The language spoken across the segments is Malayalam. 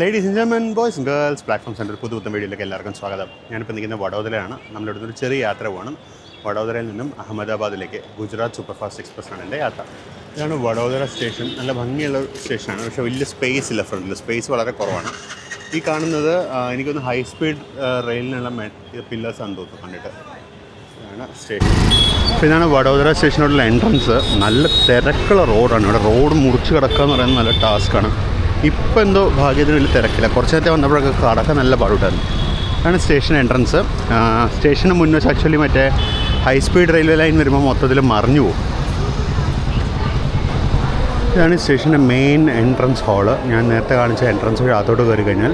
Ladies and gentlemen, boys and girls, platform centre പുതുപുത്തൻ വീഡിയോയിലേക്ക് എല്ലാവർക്കും സ്വാഗതം. ഞാനിപ്പോൾ നിൽക്കുന്ന വഡോദരയാണ്. നമ്മളിവിടുന്ന് ഒരു ചെറിയ യാത്ര പോകണം. വഡോദരയിൽ നിന്നും അഹമ്മദാബാദിലേക്ക് ഗുജറാത്ത് സൂപ്പർ ഫാസ്റ്റ് എക്സ്പ്രസ് ആണ് എൻ്റെ യാത്ര. ഇതാണ് വഡോദര സ്റ്റേഷൻ. നല്ല ഭംഗിയുള്ള സ്റ്റേഷനാണ്, പക്ഷേ വലിയ സ്പേസ് ഇല്ല. ഫ്രണ്ടിൽ സ്പേസ് വളരെ കുറവാണ്. ഈ കാണുന്നത് എനിക്കൊന്ന് ഹൈ സ്പീഡ് റെയിലിനുള്ള പില്ലേഴ്സ് ആണെന്ന് തോന്നുന്നു കണ്ടിട്ട്. ഇതാണ് സ്റ്റേഷൻ. അപ്പോൾ ഇതാണ് വഡോദര സ്റ്റേഷനോടുള്ള എൻട്രൻസ്. നല്ല തിരക്കുള്ള റോഡാണ്. ഇവിടെ റോഡ് മുറിച്ച് കിടക്കുക എന്ന് പറയുന്നത് നല്ല ടാസ്ക്കാണ്. ഇപ്പോൾ എന്തോ ഭാഗ്യത്തിന് വലിയ തിരക്കില്ല. കുറച്ച് നേരത്തെ വന്നപ്പോഴൊക്കെ കടക്കാൻ നല്ല പാടുണ്ടായിരുന്നു. അതാണ് സ്റ്റേഷൻ എൻട്രൻസ്. സ്റ്റേഷന് മുന്നേ വെച്ച് ആക്ച്വലി മറ്റേ ഹൈ സ്പീഡ് റെയിൽവേ ലൈൻ വരുമ്പോൾ മൊത്തത്തിൽ മറിഞ്ഞു പോകും. ഇതാണ് സ്റ്റേഷൻ്റെ മെയിൻ എൻട്രൻസ് ഹാള്. ഞാൻ നേരത്തെ കാണിച്ച എൻട്രൻസ് വഴി അകത്തോട്ട് കയറി കഴിഞ്ഞാൽ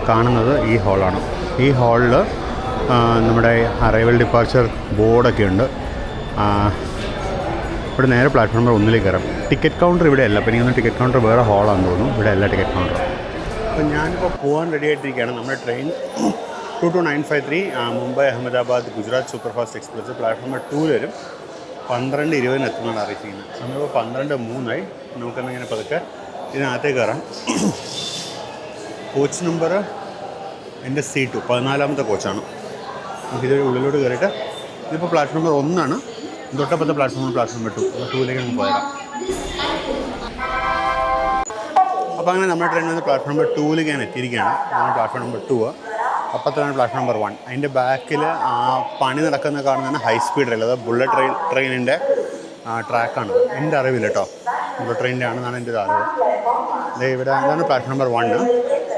കാണുന്നത് ഈ ഹാളാണ്. ഈ ഹാളിൽ നമ്മുടെ അറൈവൽ ഡിപ്പാർച്ചർ ബോർഡൊക്കെ ഉണ്ട്. ഇവിടെ നേരെ പ്ലാറ്റ്ഫോം നമ്പർ 1 കയറാം. ടിക്കറ്റ് കൗണ്ടർ ഇവിടെ അല്ല. അപ്പോൾ എനിക്കൊന്ന് ടിക്കറ്റ് കൗണ്ടർ വേറെ ഹാളാണെന്ന് തോന്നുന്നു. ഇവിടെ അല്ല ടിക്കറ്റ് കൗണ്ടർ. അപ്പോൾ ഞാനിപ്പോൾ പോകാൻ റെഡി ആയിട്ടിരിക്കുകയാണ്. നമ്മുടെ train 22953 Mumbai Ahmedabad Gujarat super fast express platform number 2 വരും. 12:20 എത്തുന്നതാണ് അറിയിച്ചിരിക്കുന്നത്. സമയം ഇപ്പോൾ 12:03. നമുക്കെന്നിങ്ങനെ പതുക്കെ ഇതിനകത്തേക്ക് കയറാം. കോച്ച് നമ്പർ എൻ്റെ C2 14ാമത്തെ കോച്ചാണ്. നമുക്കിതൊരു ഉള്ളിലോട്ട് കയറിയിട്ട് ഇതിപ്പോൾ പ്ലാറ്റ്ഫോം നമ്പർ 1 തൊട്ടപ്പുറത്തെ പ്ലാറ്റ്ഫോം നമ്പർ 2ലേക്ക് നമുക്ക് പോയാൽ. അപ്പോൾ അങ്ങനെ നമ്മുടെ ട്രെയിൻ വന്ന് പ്ലാറ്റ്ഫോം നമ്പർ 2ലേക്ക് ഞാൻ എത്തിയിരിക്കുകയാണ്. നമ്മൾ പ്ലാറ്റ്ഫോം നമ്പർ 2. അപ്പുറത്താണ് പ്ലാറ്റ്ഫോം നമ്പർ 1. അതിൻ്റെ ബാക്കിൽ പണി നടക്കുന്ന കാണുന്നതാണ് ഹൈ സ്പീഡ് റെയിൽ. അത് ബുള്ളറ്റ് ട്രെയിനിൻ്റെ ട്രാക്കാണ്. എൻ്റെ അറിവില്ല കേട്ടോ, ബുള്ളറ്റ് ട്രെയിനിൻ്റെ ആണെന്നാണ് എൻ്റെ ഒരു അറിവ്. ഇവിടെ എന്താണ് പ്ലാറ്റ്ഫോം നമ്പർ 1.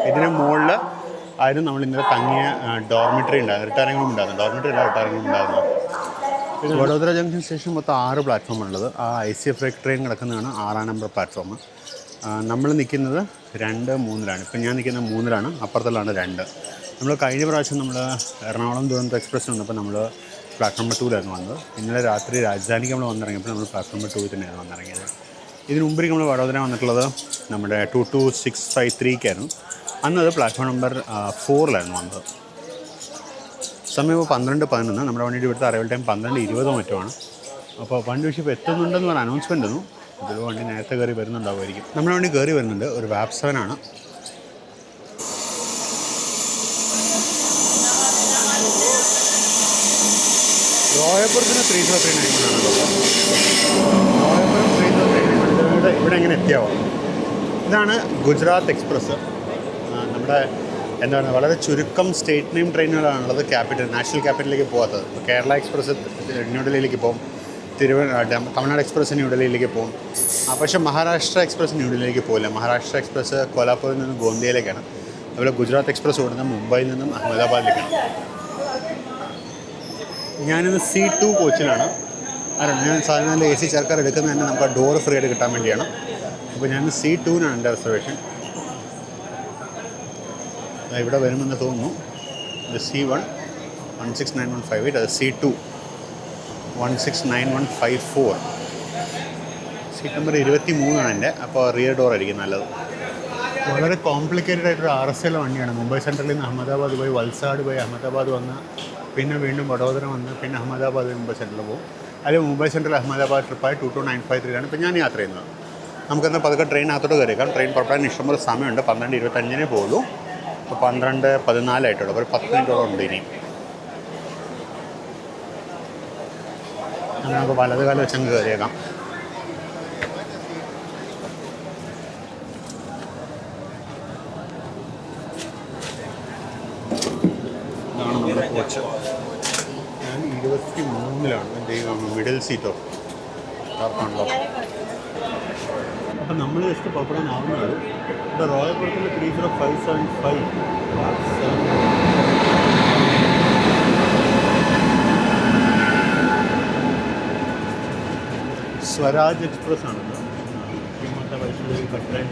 ഇതിന് മുകളിൽ ആയിരുന്നു നമ്മൾ ഇന്നലെ തങ്ങിയ ഡോർമിറ്ററി ഉണ്ടായിരുന്നു. റിട്ടയറിംഗ് റൂം ഉണ്ടായിരുന്നു. ഡോർമിറ്ററി അല്ല, റിട്ടയറിംഗ് റൂം ഉണ്ടായിരുന്നു. പിന്നെ വഡോദര ജംഗ്ഷൻ സ്റ്റേഷൻ മൊത്തം 6 പ്ലാറ്റ്ഫോമാണുള്ളത്. ICF ട്രെയിൻ കിടക്കുന്നതാണ് 6ാം നമ്പർ പ്ലാറ്റ്ഫോം. നമ്മൾ നിൽക്കുന്നത് 2, 3 ഇപ്പം ഞാൻ നിൽക്കുന്നത് 3 അപ്പുറത്തുള്ളതാണ് 2. നമ്മൾ കഴിഞ്ഞ പ്രാവശ്യം നമ്മൾ എറണാകുളം ദുരന്തോ എക്സ്പ്രസ് വന്നപ്പോൾ നമ്മൾ പ്ലാറ്റ്ഫോം നമ്പർ 2 വന്നത്. ഇന്നലെ രാത്രി രാജധാനിക്ക് നമ്മൾ വന്നിറങ്ങിയപ്പോൾ നമ്മൾ പ്ലാറ്റ്ഫോം നമ്പർ 2 തന്നെയാണ് വന്നിറങ്ങിയത്. ഇതിന് മുമ്പിൽ നമ്മൾ വഡോദര വന്നിട്ടുള്ളത് നമ്മുടെ 22653 അന്നത് പ്ലാറ്റ്ഫോം നമ്പർ 4 വന്നത്. സമയം ഇപ്പോൾ 12:11. നമ്മുടെ വണ്ടിയുടെ ഇവിടുത്തെ അറൈവൽ ടൈം 12:20 മറ്റുമാണ്. അപ്പോൾ വണ്ടി പക്ഷേ ഇപ്പോൾ എത്തുന്നുണ്ടെന്ന് പറഞ്ഞ അനൗൺസ്മെൻ്റ് ഒന്നും ഇതൊരു വണ്ടി നേരത്തെ കയറി വരുന്നുണ്ടാവുമായിരിക്കും. നമ്മുടെ വണ്ടി കയറി വരുന്നുണ്ട്. ഒരു വാപ്പ് 7 ആണ്. റോയപുരത്തിന് 3039 റോയപുരം 3039 ഇവിടെ എങ്ങനെ എത്തിയാവോ. ഇതാണ് ഗുജറാത്ത് എക്സ്പ്രസ്. നമ്മുടെ എന്താണ് വളരെ ചുരുക്കം സ്റ്റേറ്റ് നെയിം ട്രെയിനുകളാണുള്ളത് നാഷണൽ ക്യാപിറ്റലിലേക്ക് പോകാത്തത്. ഇപ്പോൾ കേരള എക്സ്പ്രസ് ന്യൂഡൽഹിയിലേക്ക് പോകും. തമിഴ്നാട് എക്സ്പ്രസ് ന്യൂഡൽഹിയിലേക്ക് പോകും. പക്ഷേ മഹാരാഷ്ട്ര എക്സ്പ്രസ് ന്യൂഡൽഹിയിലേക്ക് പോകില്ല. മഹാരാഷ്ട്ര എക്സ്പ്രസ് കോലാപ്പൂരിൽ നിന്ന് ഗോന്ദിയയിലേക്കാണ്. അതുപോലെ ഗുജറാത്ത് എക്സ്പ്രസ് ഓടുന്നത് മുംബൈയിൽ നിന്നും അഹമ്മദാബാദിലേക്കാണ്. ഞാനിന്ന് C2 കോച്ചിലാണ്. ഞാൻ സാധാരണ AC ചേർക്കാർ എടുക്കുന്നത് തന്നെ നമുക്ക് ഡോർ ഫ്രീ ആയിട്ട് കിട്ടാൻ വേണ്ടിയാണ്. അപ്പോൾ ഞാൻ C2 എൻ്റെ റിസർവേഷൻ. ഇവിടെ വരുമെന്ന് തോന്നുന്നു. ഇത് C1 169158. അത് C2 169154. സീറ്റ് നമ്പർ 23 എൻ്റെ. അപ്പോൾ റിയർ ഡോർ ആയിരിക്കും നല്ലത്. വളരെ കോംപ്ലിക്കേറ്റഡ് ആയിട്ടൊരു RSL വണ്ടിയാണ്. മുംബൈ സെൻട്രലിൽ നിന്ന് അഹമ്മദാബാദ് പോയി, വൽസാഡ് പോയി, അഹമ്മദാബാദ് വന്ന്, പിന്നെ വീണ്ടും വഡോദര വന്ന്, പിന്നെ അഹമ്മദാബാദ് മുംബൈ സെൻട്രലിൽ പോകും. അല്ലെങ്കിൽ മുംബൈ സെൻട്രൽ അഹമ്മദാബാദ് ട്രിപ്പായി 22953 ഇപ്പോൾ ഞാൻ യാത്ര ചെയ്യുന്നത്. നമുക്കെന്നാൽ പതുക്കെ ട്രെയിനകത്തോട്ട് കയറിയേക്കാം. ട്രെയിൻ പുറപ്പെടാൻ ഇഷ്ടംപോലെ സമയമുണ്ട്. 12:25 പോകുള്ളൂ. ഇപ്പോൾ 12:14 ഒരു 10 മിനിറ്റോളം ഉണ്ട് ഇനി. നമുക്ക് വലതുകാലം വെച്ചങ്ങ് കയറിയേക്കാം. ഇതാണ് നമ്മുടെ കോച്ച്. ഞാൻ 23 എൻ്റെ മിഡിൽ സീറ്റോ ആണല്ലോ. അപ്പം നമ്മൾ ജസ്റ്റ് പുറപ്പെടാനാവുന്നത് ഇവിടെ റോയപുരത്തിൽ 30575 സ്വരാജ് എക്സ്പ്രസ് ആണല്ലോ. വൈഷ്ണവി കട്ടൻ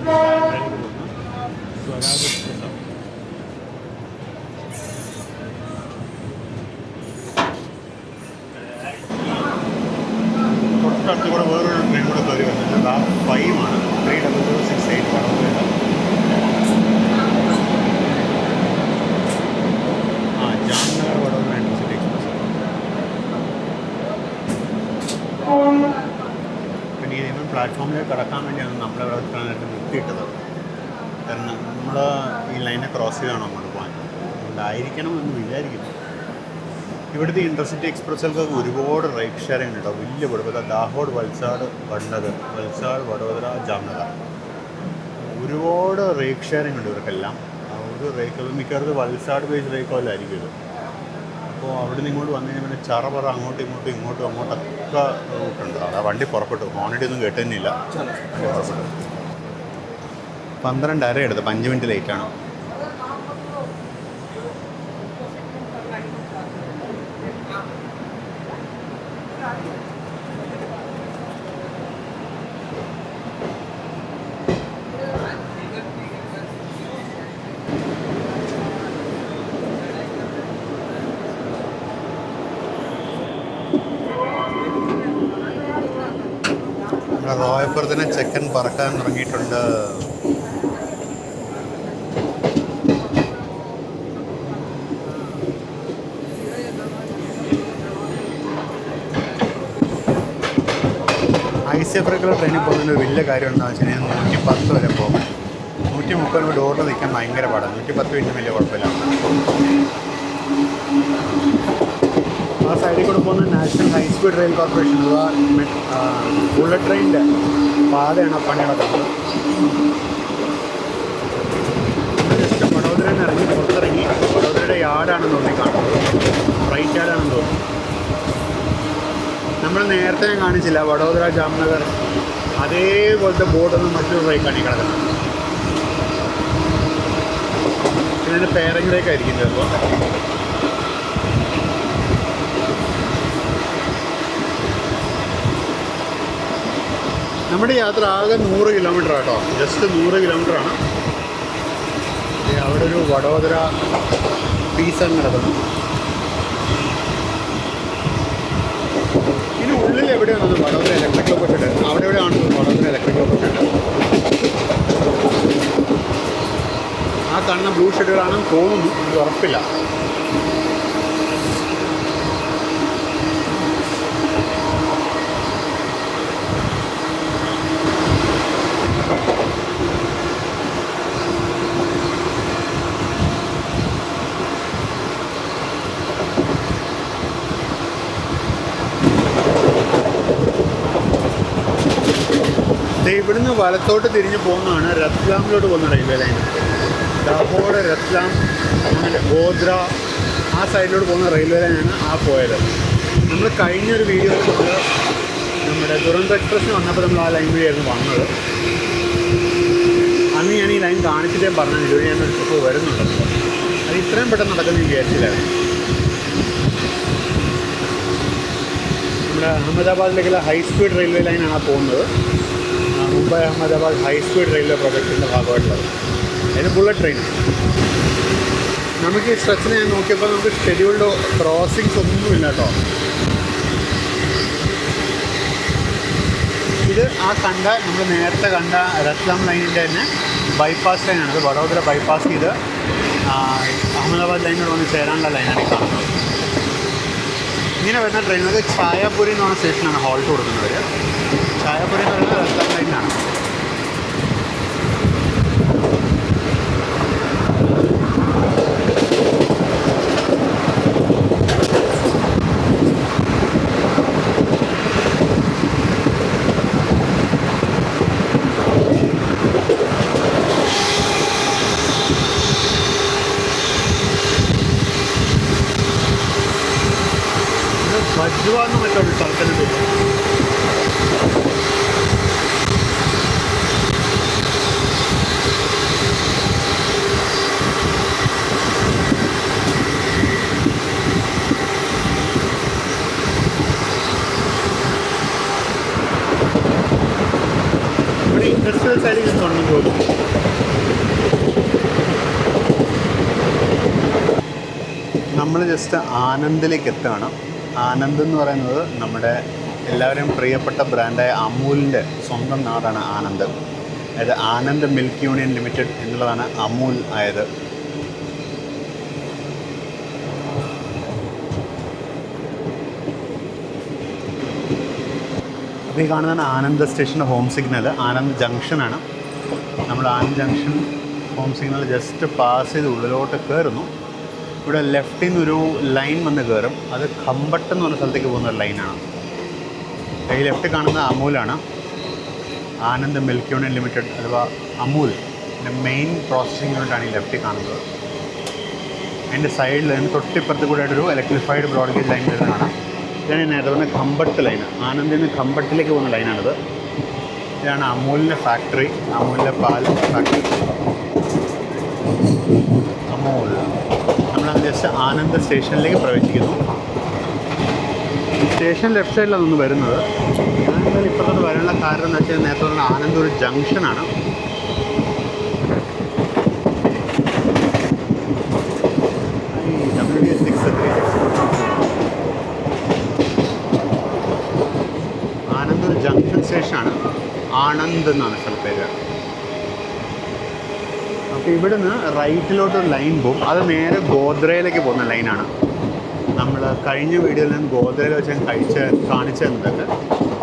സ്വരാജ് എക്സ്പ്രസ് ആണ്. തൊട്ടടുത്ത് കൂടെ വേറൊരു ട്രെയിൻ കൂടെ കയറി വന്നിട്ട് വാപ്പ് 5 ആണ്. 3068 വടോദര. Jamnagar Vadodara intercity express. പിന്നെ ഇവൻ പ്ലാറ്റ്ഫോമിലേക്ക് കടക്കാൻ വേണ്ടിയാണ് നമ്മളെ നിർത്തിയിട്ടത്. കാരണം നമ്മൾ ഈ ലൈനെ ക്രോസ് ചെയ്താണ് അങ്ങോട്ട് പോകാൻ, അതുകൊണ്ടായിരിക്കണം എന്ന് വിചാരിക്കുന്നു. ഇവിടുത്തെ ഇൻ്റർസിറ്റി എക്സ്പ്രസ്സുകൾക്ക് ഒരുപാട് റൈഡ് ഷെയറിംഗ് ഉണ്ട് കേട്ടോ, വലിയ കുഴപ്പമില്ല. ദാഹോഡ്, വൽസാഡ്, വഡ്നഗർ, വൽസാഡ്, വഡോദര, ജാംനഗർ, ഒരുപാട് റേക്ക് ഷെയറിംഗ് ഉണ്ട് ഇവർക്കെല്ലാം. ഒരു റേക്ക് മിക്കവാറും വൽസാഡ് ബേസ് റേക്കോലായിരിക്കും ഇത്. അപ്പോൾ അവിടെ നിന്ന് ഇങ്ങോട്ട് വന്നു കഴിഞ്ഞാൽ പിന്നെ ചറപറ അങ്ങോട്ടും ഇങ്ങോട്ടും അങ്ങോട്ടൊക്കെ റൂട്ടുണ്ട്. അവിടെ വണ്ടി പുറപ്പെട്ടു, ഹോണിറ്റി ഒന്നും കേട്ട് തന്നെയില്ല, വണ്ടി പുറപ്പെട്ടു. 12:30 എടുത്ത് 5 മിനിറ്റ് ലേറ്റാണ്. റോയപ്പുറത്തിന് ചെക്കൻ പറക്കാൻ തുടങ്ങിയിട്ടുണ്ട്. ഐസിഎഫ്രക്കുള്ള ട്രെയിനിൽ പോകുന്നതിന് വലിയ കാര്യം എന്താണെന്ന് വെച്ച് കഴിഞ്ഞാൽ 110 വരെ പോകും. 130 ഡോറിൽ നിൽക്കാൻ ഭയങ്കര പാടാണ്. 110 മിനിറ്റ് വലിയ കുഴപ്പമില്ല. ആ സൈഡിൽ കൂടെ പോകുന്ന national high speed rail corporation അഥവാ ബുള്ളറ്റ് ട്രെയിനിൻ്റെ പാതയാണ് പണി നടക്കുന്നത്. ജസ്റ്റ് വഡോദരയിൽ നിന്ന് ഇറങ്ങി പുറത്തിറങ്ങി വഡോദരയുടെ യാർഡാണെന്ന് തോന്നി കാണുന്നത്, റൈറ്റ് യാർഡാണെന്ന് തോന്നി. നമ്മൾ നേരത്തെ ഞാൻ കാണിച്ചില്ല വഡോദര ജാംനഗർ അതേപോലത്തെ ബോർഡൊന്നും മറ്റൊരു റേക്കാണ് ഈ കിടക്കുന്നത്. ഇതിൻ്റെ പേരങ്കിലേക്കായിരിക്കും ചിലപ്പോൾ. നമ്മുടെ യാത്ര ആകെ 100 കിലോമീറ്റർ ആട്ടോ, ജസ്റ്റ് 100 കിലോമീറ്ററാണ്. അവിടെ ഒരു വഡോദര പീസ് നടക്കുന്നു. ഇതിന് ഉള്ളിൽ എവിടെയാണെന്ന് വഡോദര ഇലക്ട്രിക് ലോക്കോട്ടുണ്ട്, അവിടെ എവിടെയാണെന്ന് വഡോദര ഇലക്ട്രിക് ലോക്കോട്ടുണ്ട്. ആ കാണുന്ന ബ്ലൂ ഷെഡുകളാണെന്ന് തോന്നുന്നു, എനിക്ക് ഉറപ്പില്ല. ഇവിടുന്ന് വലത്തോട്ട് തിരിഞ്ഞ് പോകുന്നതാണ് രത്ലാമിലോട്ട് പോകുന്ന റെയിൽവേ ലൈൻ. ദാഹോഡ്, രത്ലാം, അങ്ങനെ ഗോദ്ര ആ സൈഡിലോട്ട് പോകുന്ന റെയിൽവേ ലൈനാണ് ആ പോയത്. നമ്മൾ കഴിഞ്ഞൊരു വീഡിയോയിൽ നമ്മൾ നമ്മുടെ ദുരന്തോ എക്സ്പ്രസ്സിന് വന്നപ്പോൾ നമ്മൾ ആ ലൈൻ വഴിയായിരുന്നു വന്നത്. അന്ന് ഞാൻ ഈ ലൈൻ കാണിച്ചിട്ടേ പറഞ്ഞു ഇതുവഴി ഞാൻ ഇപ്പോൾ വരുന്നുണ്ടല്ലോ. അത് ഇത്രയും പെട്ടെന്ന് നടക്കുന്ന വിചാരിച്ചില്ലായിരുന്നു. നമ്മുടെ അഹമ്മദാബാദിലേക്കുള്ള ഹൈ സ്പീഡ് റെയിൽവേ ലൈനാണ് പോകുന്നത്. Mumbai Ahmedabad high speed railway പ്രോജക്റ്റിൻ്റെ ഭാഗമായിട്ടുള്ളത്. അതിന് ബുള്ളറ്റ് ട്രെയിൻ. നമുക്ക് ഈ സ്ട്രെച്ചിനെ ഞാൻ നോക്കിയപ്പോൾ നമുക്ക് ഷെഡ്യൂൾഡ് ക്രോസിങ്സ് ഒന്നുമില്ല കേട്ടോ. ഇത് ആ കണ്ട നമ്മൾ നേരത്തെ കണ്ട രത്ലാം ലൈനിൻ്റെ തന്നെ ബൈപ്പാസ് ലൈനാണ്. അത് വഡോദര ബൈപ്പാസ് ചെയ്ത് അഹമ്മദാബാദ് ലൈനിനോട് വന്ന് ചേരാനുള്ള ലൈനാണ് ഈ കാണുന്നത്. ഇങ്ങനെ വരുന്ന ട്രെയിനുകൾക്ക് ഛായാപുരി എന്ന് പറഞ്ഞ സ്റ്റേഷനാണ് ഹോൾട്ട് കൊടുക്കുന്നത്. ഛായാപുരി എന്ന് പറയുന്നത് രത്ലാം ലൈനിലാണ്. ബജ്വാന്ന് മറ്റൊരു സ്ഥലത്തിന് തോന്നുന്നു. ഇവിടെ ഇൻഡസ്ട്രിയൽ സൈഡിൽ തുടങ്ങി തോന്നുന്നു. നമ്മൾ ജസ്റ്റ് ആനന്ദിലേക്ക് എത്തുകയാണ്. ആനന്ദ് എന്ന് പറയുന്നത് നമ്മുടെ എല്ലാവരും പ്രിയപ്പെട്ട ബ്രാൻഡായ അമൂലിൻ്റെ സ്വന്തം നാടാണ് ആനന്ദ്. അതായത് ആനന്ദ് മിൽക്ക് യൂണിയൻ ലിമിറ്റഡ് എന്നുള്ളതാണ് അമൂൽ ആയത്. അപ്പോൾ ഈ കാണുന്നതാണ് ആനന്ദ് സ്റ്റേഷൻ്റെ ഹോം സിഗ്നൽ. ആനന്ദ് ജംഗ്ഷനാണ്. നമ്മൾ Anand junction home signal just pass ചെയ്ത് ഉള്ളിലോട്ട് കയറുന്നു. ഇവിടെ ലെഫ്റ്റിൽ നിന്നൊരു ലൈൻ വന്ന് കയറും. അത് ഖമ്പട്ട് എന്ന് പറഞ്ഞ സ്ഥലത്തേക്ക് പോകുന്ന ഒരു ലൈനാണ്. ഈ ലെഫ്റ്റ് കാണുന്ന അമൂലാണ്, ആനന്ദ് മിൽക്ക് യൂണിയൻ ലിമിറ്റഡ് അഥവാ അമൂൽ മെയിൻ പ്രോസസ്സിംഗ് യൂണിറ്റാണ് ഈ ലെഫ്റ്റിൽ കാണുന്നത്. അതിൻ്റെ സൈഡിൽ നിന്ന് തൊട്ടിപ്പുറത്ത് കൂടെ ആയിട്ടൊരു ഇലക്ട്രിഫൈഡ് ബ്രോഡ് ഗേജ് ലൈൻ വരുന്നതാണ്. ഇതാണ് നേരത്തെ പറഞ്ഞ ഖമ്പട്ട് ലൈൻ. ആനന്ദിൽ നിന്ന് ഖമ്പട്ടിലേക്ക് പോകുന്ന ലൈനാണിത്. ഇതാണ് അമൂലിൻ്റെ ഫാക്ടറി, അമൂലിൻ്റെ പാൽ ഫാക്ടറി അമൂൽ. നമ്മളത് ജസ്റ്റ് ആനന്ദ് സ്റ്റേഷനിലേക്ക് പ്രവേശിക്കുന്നു. സ്റ്റേഷൻ ലെഫ്റ്റ് സൈഡിലാണ് ഒന്ന് വരുന്നത്. ഞാനെന്തായാലും ഇപ്പോഴത്തെ വരാനുള്ള കാരണം എന്ന് വെച്ചാൽ നേരത്തെ പറഞ്ഞ ആനന്ദ് ഒരു ജംഗ്ഷനാണ്. ആനന്ദ് ഒരു ജംഗ്ഷൻ സ്റ്റേഷനാണ്. ആനന്ദ് എന്നാണ് സ്ഥലത്തേക്ക്. അപ്പോൾ ഇവിടുന്ന് റൈറ്റിലോട്ടൊരു ലൈൻ പോകും. അത് നേരെ ഗോദ്രയിലേക്ക് പോകുന്ന ലൈനാണ്. നമ്മൾ കഴിഞ്ഞ വീഡിയോയിൽ നിന്ന് ഗോദ്രയിൽ വെച്ച് ഞാൻ കാണിച്ചു തന്നതൊക്കെ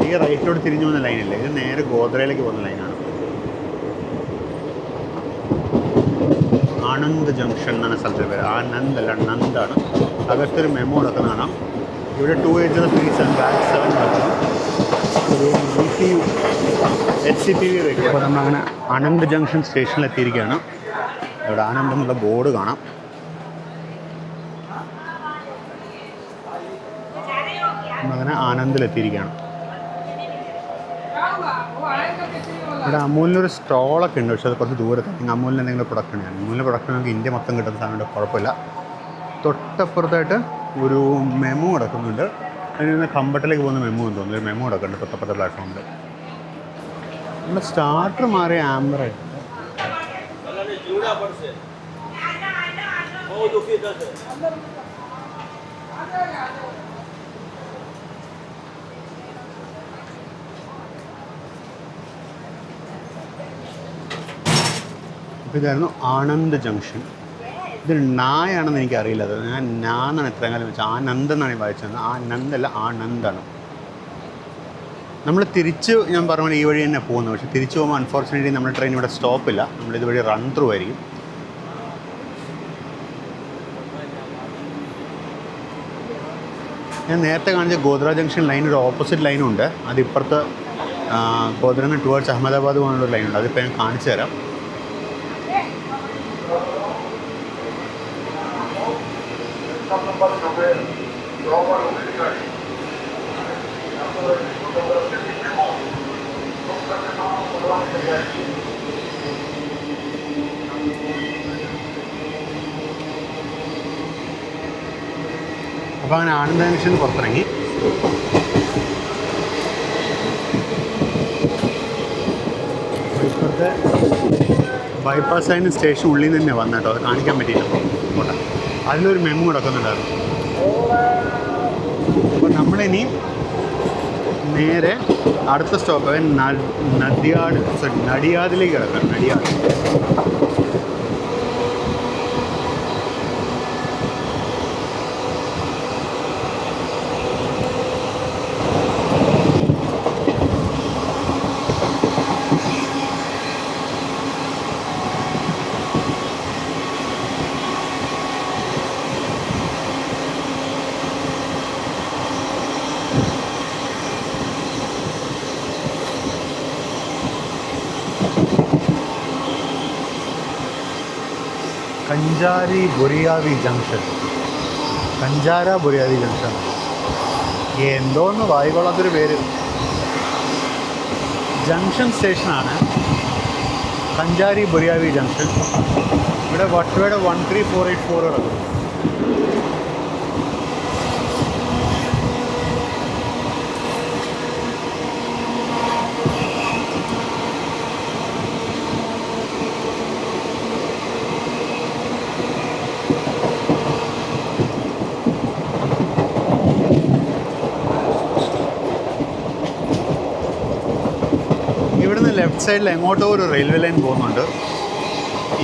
ഈ റൈറ്റിലോട്ട് തിരിഞ്ഞു പോകുന്ന ലൈനില്ലേ, ഇത് നേരെ ഗോദ്രയിലേക്ക് പോകുന്ന ലൈനാണ്. ആനന്ദ് ജംഗ്ഷൻ എന്നാണ് സ്ഥലത്തെ പേര്. ആനന്ദ് അല്ല, നന്ദാണ്. അകത്തൊരു മെമ്മോ നടക്കുന്നതാണ്. ഇവിടെ 2 8 3 7 ബാക്ക് 7 നടക്കുന്നു. ഒരു ECU HCPV റേഡിയോ. അപ്പോൾ നമ്മളങ്ങനെ ആനന്ദ് ജംഗ്ഷൻ സ്റ്റേഷനിൽ എത്തിയിരിക്കുകയാണ്. ഇവിടെ ആനന്ദ് എന്നുള്ള ബോർഡ് കാണാം. നമ്മളങ്ങനെ ആനന്ദിലെത്തിയിരിക്കുകയാണ്. ഇവിടെ അമൂലിനൊരു സ്റ്റോളൊക്കെ ഉണ്ട്, പക്ഷേ അത് കുറച്ച് ദൂരത്താണ്. നിങ്ങൾ അമൂലിന് എന്തെങ്കിലും പ്രൊഡക്റ്റ് ഉണ്ട്, അമൂലിൻ്റെ പ്രൊഡക്റ്റ് നമുക്ക് ഇന്ത്യ മൊത്തം കിട്ടുന്ന സാധനമുണ്ട്, കുഴപ്പമില്ല. തൊട്ടപ്പുറത്തായിട്ട് ഒരു മെമോ കിടക്കുന്നുണ്ട്. അതിൽ നിന്ന് ഖമ്പട്ടിലേക്ക് പോകുന്ന മെമോ എന്ന് തോന്നുന്നു. ഒരു മെമോ കിടക്കുന്നുണ്ട് തൊട്ടപ്പുറത്തെ പ്ലാറ്റ്ഫോമിൽ. നമ്മുടെ സ്റ്റാർട്ടർ മാറിയ ആംബറായിട്ട് അപ്പോൾ ഇതായിരുന്നു ആനന്ദ് ജംഗ്ഷൻ. ഇത് നായാണെന്ന് എനിക്കറിയില്ല. അത് ഞാൻ എന്നാണ് എത്രയും കാലം വെച്ചാൽ ആനന്ദ് എന്നാണ് വായിച്ചത്. ആനന്ദല്ല, ആനന്ദാണ്. നമ്മൾ തിരിച്ച് ഞാൻ പറഞ്ഞ പോലെ ഈ വഴി തന്നെ പോകുന്നത്. പക്ഷേ തിരിച്ചു പോകുമ്പോൾ അൺഫോർച്ചുനേറ്റ്ലി നമ്മുടെ ട്രെയിൻ ഇവിടെ സ്റ്റോപ്പില്ല. നമ്മളിതുവഴി റൺ ത്രൂ ആയിരിക്കും. ഞാൻ നേരത്തെ കാണിച്ച ഗോദ്ര ജംഗ്ഷൻ ലൈൻ ഒരു ഓപ്പോസിറ്റ് ലൈനുണ്ട്. അതിപ്പുറത്ത് ഗോദ്രയിൽ നിന്ന് ടുവേർഡ്സ് അഹമ്മദാബാദ് പോകാനുള്ളൊരു ലൈനുണ്ട്. അതിപ്പോൾ ഞാൻ കാണിച്ചു തരാം. അപ്പോൾ അങ്ങനെ ആനന്ദ് ജംഗ്ഷനിൽ പുറത്തിറങ്ങി. ഇപ്പോഴത്തെ ബൈപ്പാസ് ലൈൻ സ്റ്റേഷൻ ഉള്ളിൽ നിന്ന് തന്നെ വന്നു കേട്ടോ. അത് കാണിക്കാൻ പറ്റിയില്ല. പോട്ടെ, അതിലൊരു മെമ്മു കിടക്കുന്നുണ്ടായിരുന്നു. അപ്പോൾ നമ്മളിനി നേരെ അടുത്ത സ്റ്റോപ്പ് നടിയാദിലേക്ക് കിടക്കാം. നടിയാട്. കഞ്ചാരി ബുറിയാവി ജംഗ്ഷൻ. കഞ്ചാര ബുറിയാവി ജംഗ്ഷൻ എന്തോന്ന് വായിക്കൊള്ളാത്തൊരു പേര്. ജംഗ്ഷൻ സ്റ്റേഷനാണ് കഞ്ചാരി ബുറിയാവി ജംഗ്ഷൻ. ഇവിടെ വട്ടുവയുടെ 13484 കിടക്കും. ലെഫ്റ്റ് സൈഡിൽ എങ്ങോട്ടോ ഒരു റെയിൽവേ ലൈൻ പോകുന്നുണ്ട്.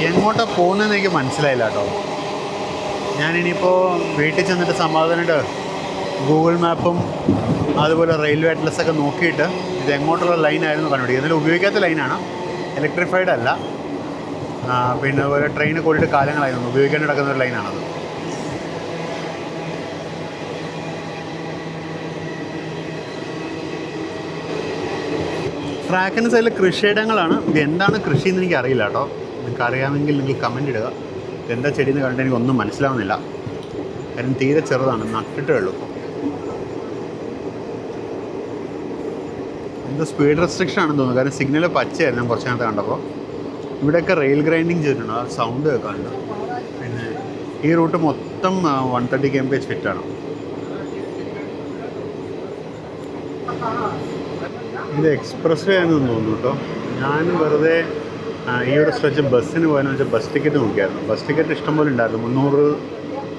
എങ്ങോട്ടാണ് പോകുന്നതെന്ന് എനിക്ക് മനസ്സിലായില്ല കേട്ടോ. ഞാനിനിയിപ്പോൾ വീട്ടിൽ ചെന്നിട്ട് സമാധാനമായിട്ട് ഗൂഗിൾ മാപ്പും അതുപോലെ റെയിൽവേ അറ്റ്ലസൊക്കെ നോക്കിയിട്ട് ഇത് എങ്ങോട്ടുള്ള ലൈനായിരുന്നു കണ്ടുപിടിക്കുക. ഇതിൽ ഉപയോഗിക്കാത്ത ലൈനാണ്, ഇലക്ട്രിഫൈഡ് അല്ല. പിന്നെ അതുപോലെ ട്രെയിൻ കൂടിയിട്ട് കാലങ്ങളായിരുന്നു ഉപയോഗിക്കാൻ നടക്കുന്ന ഒരു ലൈനാണത്. ട്രാക്കിൻ്റെ സൈഡിൽ കൃഷിയിടങ്ങളാണ്. ഇത് എന്താണ് കൃഷി എന്ന് എനിക്ക് അറിയില്ല കേട്ടോ. നിങ്ങൾക്ക് അറിയാമെങ്കിൽ നിങ്ങൾ കമൻ്റ് ഇടുക. എന്താ ചെടിയെന്ന് കണ്ടിട്ട് എനിക്കൊന്നും മനസ്സിലാവുന്നില്ല. കാര്യം തീരെ ചെറുതാണ്, നട്ടിട്ടേ ഉള്ളൂ. എന്തോ സ്പീഡ് റെസ്ട്രിക്ഷൻ ആണെന്ന് തോന്നുന്നു. കാരണം സിഗ്നൽ പച്ചയായിരുന്നു ഞാൻ കുറച്ച് നേരത്തെ കണ്ടപ്പോൾ. ഇവിടെയൊക്കെ റെയിൽ ഗ്രൈൻഡിങ് ചെയ്തിട്ടുണ്ട്, ആ സൗണ്ട് കേൾക്കാറുണ്ട്. പിന്നെ ഈ റൂട്ട് മൊത്തം 130 kmph ഫിറ്റാണ്. ഇത് എക്സ്പ്രസ് വേ ആണെന്ന് തോന്നുന്നു കേട്ടോ. ഞാൻ വെറുതെ ഈ ഒരു സ്ട്രെച്ച് ബസ്സിന് പോയെന്ന് വെച്ചാൽ ബസ് ടിക്കറ്റ് നോക്കിയായിരുന്നു. ബസ് ടിക്കറ്റ് ഇഷ്ടംപോലെ ഉണ്ടായിരുന്നു.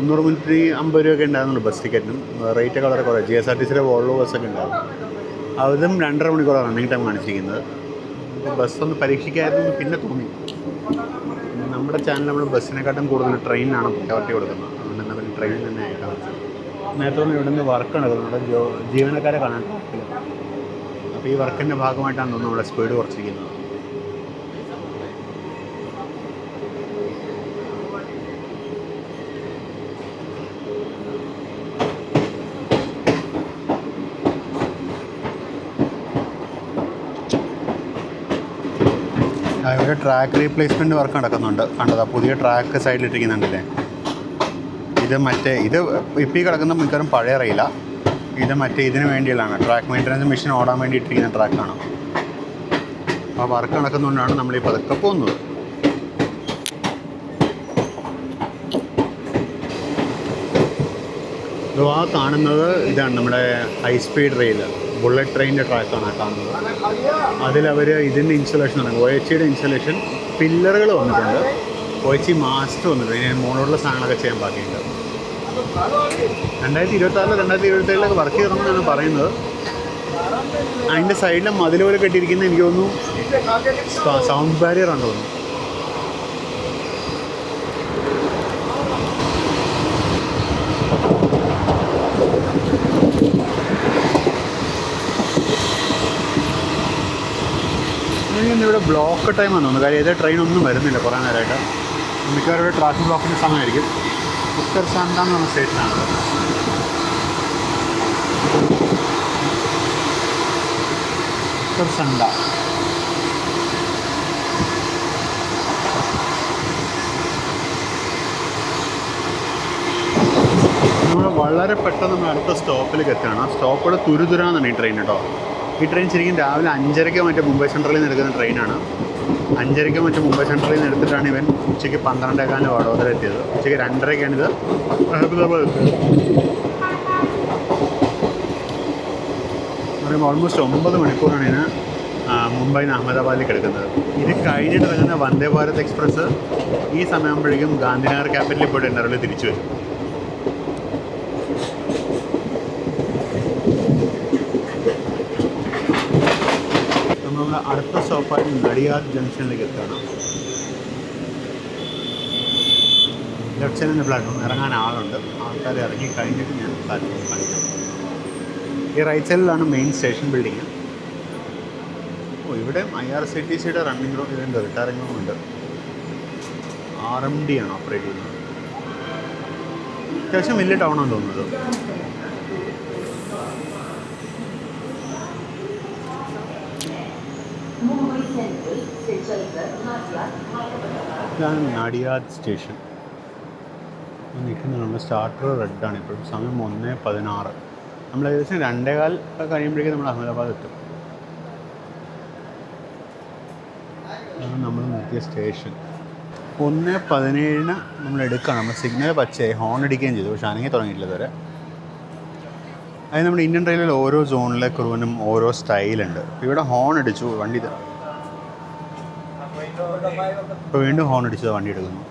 350 രൂപയൊക്കെ ഉണ്ടായിരുന്നുള്ളൂ ബസ് ടിക്കറ്റിനും. റേറ്റൊക്കെ വളരെ കുറേ. GSRTCയുടെ വോൾവോ ബസ്സൊക്കെ ഉണ്ടായിരുന്നു. അതും 2.5 മണിക്കൂറാണ് റണ്ണിങ് ടൈം കാണിച്ചിരിക്കുന്നത്. ബസ്സൊന്ന് പരീക്ഷിക്കായിരുന്നു പിന്നെ തോന്നി. നമ്മുടെ ചാനൽ നമ്മൾ ബസ്സിനെക്കാട്ടും കൂടുതൽ ട്രെയിനിനാണ് പ്രയോറിറ്റി കൊടുക്കുന്നത്. അതുകൊണ്ട് തന്നെ പിന്നെ ട്രെയിനിൽ തന്നെ ആയിട്ടാണ്. നേരത്തെ ഇവിടെ നിന്ന് വർക്ക് നടക്കുന്നുണ്ട്, ജീവനക്കാരെ കാണാൻ. അപ്പോൾ ഈ വർക്കിൻ്റെ ഭാഗമായിട്ടാണ് തോന്നുന്നു നമ്മുടെ സ്പീഡ് കുറച്ചിരിക്കുന്നത്. ഇവിടെ ട്രാക്ക് റീപ്ലേസ്മെൻറ്റ് വർക്ക് നടക്കുന്നുണ്ട്. കണ്ടതാ പുതിയ ട്രാക്ക് സൈഡിലിട്ടിരിക്കുന്നുണ്ടല്ലേ. ഇത് ഇപ്പോൾ ഈ കിടക്കുന്ന മിക്കവാറും പഴയ റെയില. ഇത് ഇതിന് വേണ്ടിയുള്ളതാണ്. ട്രാക്ക് മെയിൻ്റനൻസ് മെഷീൻ ഓടാൻ വേണ്ടി ഇട്ടിരിക്കുന്ന ട്രാക്കാണ്. അപ്പോൾ വർക്ക് നടക്കുന്നതുകൊണ്ടാണ് നമ്മൾ ഈ പതുക്കെ പോകുന്നത്. ആ കാണുന്നത് ഇതാണ് നമ്മുടെ ഹൈ സ്പീഡ് റെയിൽ, ബുള്ളറ്റ് ട്രെയിനിൻ്റെ ട്രാക്കാണ് കാണുന്നത്. അതിലവർ ഇതിൻ്റെ ഇൻസ്റ്റലേഷൻ നടക്കും. OHC ഇൻസ്റ്റലേഷൻ, പില്ലറുകൾ വന്നിട്ടുണ്ട്, OHC മാസ്റ്റ് വന്നിട്ടുണ്ട്. ഇതിന് മുകളിലുള്ള സാധനങ്ങളൊക്കെ ചെയ്യാൻ ബാക്കിയുണ്ട്. 2026 2027 വർക്ക് ചെയ്യണമെന്നാണ് പറയുന്നത്. അതിൻ്റെ സൈഡിലെ മതിൽ പോലെ കെട്ടിയിരിക്കുന്നത് എനിക്ക് തോന്നുന്നു സൗണ്ട് ബാരിയർ ആണെന്ന് തോന്നുന്നു. ഇവിടെ ബ്ലോക്ക് ടൈമാണെന്ന് തോന്നുന്നു. കാര്യം ഏതോ ട്രെയിനൊന്നും വരുന്നില്ല കുറേ നേരമായിട്ട്. മിക്കവാറും ഇവിടെ ട്രാഫിക് ബ്ലോക്കിൻ്റെ സമയമായിരിക്കും. ഉത്തർ സണ്ട എന്ന് പറഞ്ഞ സ്റ്റേഷനാണ്. ഉത്തർ സണ്ട നമ്മൾ വളരെ പെട്ടെന്ന് നമ്മൾ അടുത്ത സ്റ്റോപ്പിലേക്ക് എത്തുകയാണ്. ആ സ്റ്റോപ്പോടെ തുരുതുരാന്നാണ് ഈ ട്രെയിൻ കേട്ടോ. ഈ ട്രെയിൻ ശരിക്കും രാവിലെ 5:30 മറ്റേ മുംബൈ സെൻട്രലിൽ നിന്ന് എടുക്കുന്ന ട്രെയിനാണ്. 5:30 മറ്റേ മുംബൈ സെൻട്രലിൽ നിന്ന് എടുത്തിട്ടാണ് ഇവൻ ഉച്ചയ്ക്ക് 12:15 വഡോദര എത്തിയത്. ഉച്ചയ്ക്ക് 2:30 അഹമ്മദാബാദ് എത്തിയത്. പറയുമ്പോൾ ഓൾമോസ്റ്റ് 9 മണിക്കൂറാണ് ഇതിന് മുംബൈയിൽ നിന്ന് അഹമ്മദാബാദിലേക്ക് എടുക്കുന്നത്. ഇത് കഴിഞ്ഞിട്ട് ഇറങ്ങുന്ന വന്ദേ ഭാരത് എക്സ്പ്രസ് ഈ സമയമാകുമ്പോഴേക്കും ഗാന്ധിനഗർ ക്യാപിറ്റലിൽ പോയിട്ട് എറണാകുളത്തിൽ തിരിച്ചു വരും. നമ്മൾ അടുത്ത സ്റ്റോപ്പായിട്ട് നടിയാദ് ജംഗ്ഷനിലേക്ക് എത്തുകയാണ്. ലെഫ്റ്റ് സൈഡിൻ്റെ പ്ലാറ്റ്ഫോം ഇറങ്ങാൻ ആളുണ്ട്. ആൾക്കാർ ഇറങ്ങി കഴിഞ്ഞിട്ട് ഞാൻ പ്ലാറ്റ്ഫോം കാണിക്കാം. ഈ റൈറ്റ് സൈഡിലാണ് മെയിൻ സ്റ്റേഷൻ ബിൽഡിങ്. ഇവിടെ IRCTCയുടെ റണ്ണിങ് റൂം ഇതുണ്ട്, റിട്ടയറിംഗ് റൂം ഉണ്ട്. RMD ആണ് ഓപ്പറേറ്റ് ചെയ്യുന്നത്. അത്യാവശ്യം വലിയ ടൗണാണ് തോന്നുന്നത്. ഇതാണ് നടിയാദ് സ്റ്റേഷൻ. നിൽക്കുന്നത് നമ്മുടെ സ്റ്റാർട്ടർ റെഡാണ്. ഇപ്പോഴും സമയം 1:16. നമ്മൾ ഏകദേശം 2:15 കഴിയുമ്പോഴേക്കും നമ്മൾ അഹമ്മദാബാദ് എത്തും. അതാണ് നമ്മൾ നിർത്തിയ സ്റ്റേഷൻ. 1:17 നമ്മൾ എടുക്കുകയാണ്. നമ്മൾ സിഗ്നൽ പച്ചയായി, ഹോൺ അടിക്കുകയും ചെയ്തു. പക്ഷേ അനങ്ങി തുടങ്ങിയിട്ടില്ല ഇതുവരെ. അത് നമ്മുടെ ഇന്ത്യൻ റെയിൽവേയിൽ ഓരോ സോണിലെ ക്രൂവിനും ഓരോ സ്റ്റൈലുണ്ട്. ഇവിടെ ഹോൺ അടിച്ചു വണ്ടി, ഇപ്പോൾ വീണ്ടും ഹോൺ അടിച്ചത് വണ്ടി എടുക്കുന്നു.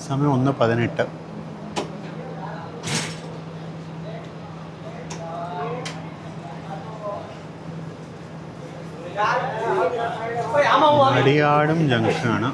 സമയം 1:18. നടിയാടും ജംഗ്ഷനാണ്.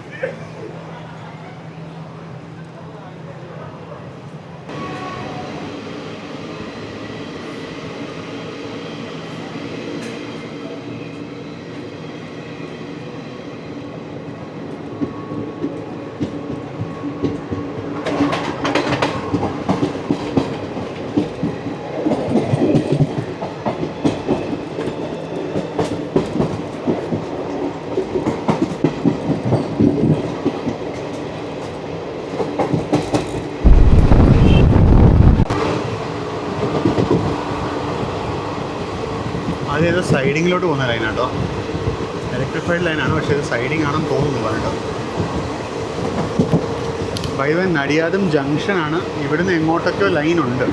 അതേതോ സൈഡിങ്ങിലോട്ട് പോകുന്ന ലൈനാട്ടോ. ഇലക്ട്രിഫൈഡ് ലൈനാണ്, പക്ഷേ ഇത് സൈഡിങ് ആണെന്ന് തോന്നുന്നു പറഞ്ഞിട്ടോ. ബൈവൻ നടിയാദം ജംഗ്ഷനാണ്. ഇവിടുന്ന് എങ്ങോട്ടൊക്കെയോ ലൈനുണ്ട്.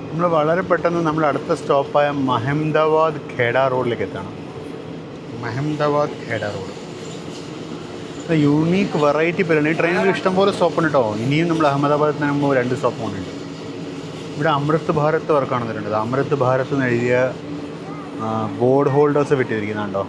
നമ്മൾ വളരെ പെട്ടെന്ന് നമ്മൾ അടുത്ത സ്റ്റോപ്പായ മഹമ്മദാബാദ് ഖേഡ റോഡിലേക്ക് എത്തണം. മഹമ്മദാബാദ് ഖേഡ റോഡ് യൂണീക്ക് വെറൈറ്റി പേരാണ്. ഈ ട്രെയിനിൽ ഇഷ്ടംപോലെ സ്റ്റോപ്പുണ്ട് കേട്ടോ. ഇനിയും നമ്മൾ അഹമ്മദാബാദിൽ നിന്ന് മുമ്പ് 2 സ്റ്റോപ്പ് പോകുന്നുണ്ട്. ഇവിടെ അമൃത് ഭാരത് വർക്കാണ് തരുന്നത്. അമൃത് ഭാരത് എന്ന് എഴുതിയ ബോർഡ് ഹോൾഡേഴ്സ് വിട്ടിരിക്കുന്നുണ്ടോ.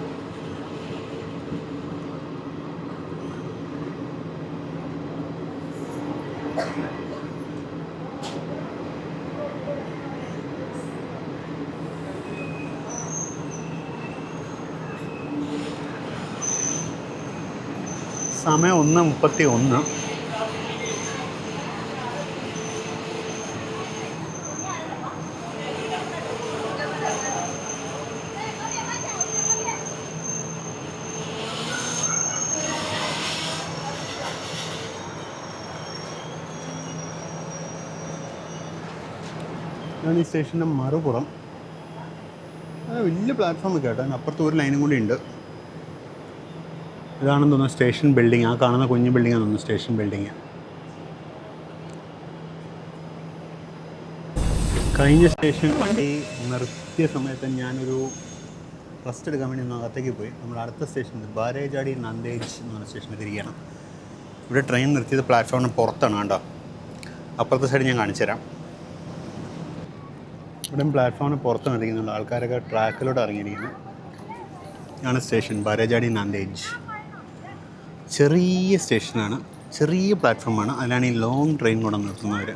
സമയം 1:31. ഞാൻ ഈ സ്റ്റേഷൻ്റെ മറുപുറം വലിയ പ്ലാറ്റ്ഫോം കേട്ടോ. അപ്പുറത്ത് ഒരു ലൈനും കൂടി ഉണ്ട്. ഇതാണെന്ന് തോന്നുന്നു സ്റ്റേഷൻ ബിൽഡിങ്. ആ കാണുന്ന കുഞ്ഞു ബിൽഡിങ്ങാണ് തോന്നുന്നു സ്റ്റേഷൻ ബിൽഡിങ്. കഴിഞ്ഞ സ്റ്റേഷൻ വണ്ടി നിർത്തിയ സമയത്ത് ഞാനൊരു റെസ്റ്റ് എടുക്കാൻ വേണ്ടി ഒന്ന് അകത്തേക്ക് പോയി. നമ്മൾ അടുത്ത സ്റ്റേഷൻ ബാരേജാടി നന്ദേജ് എന്ന് പറഞ്ഞ സ്റ്റേഷനിൽ തിരികെയാണ്. ഇവിടെ ട്രെയിൻ നിർത്തിയത് പ്ലാറ്റ്ഫോമിന് പുറത്താണ് കേട്ടോ. അപ്പുറത്തെ സൈഡ് ഞാൻ കാണിച്ചു തരാം. ഇവിടെ പ്ലാറ്റ്ഫോമിന് പുറത്ത് ഇറങ്ങിക്കുന്നുണ്ട്. ആൾക്കാരൊക്കെ ട്രാക്കിലോട്ട് ഇറങ്ങിയിരിക്കുന്നു. ആണ് സ്റ്റേഷൻ ബാരേജാടി നന്ദേജ്. ചെറിയ സ്റ്റേഷനാണ്, ചെറിയ പ്ലാറ്റ്ഫോമാണ്. അതിലാണ് ഈ ലോങ് ട്രെയിൻ കൂടെ നിർത്തുന്നവർ.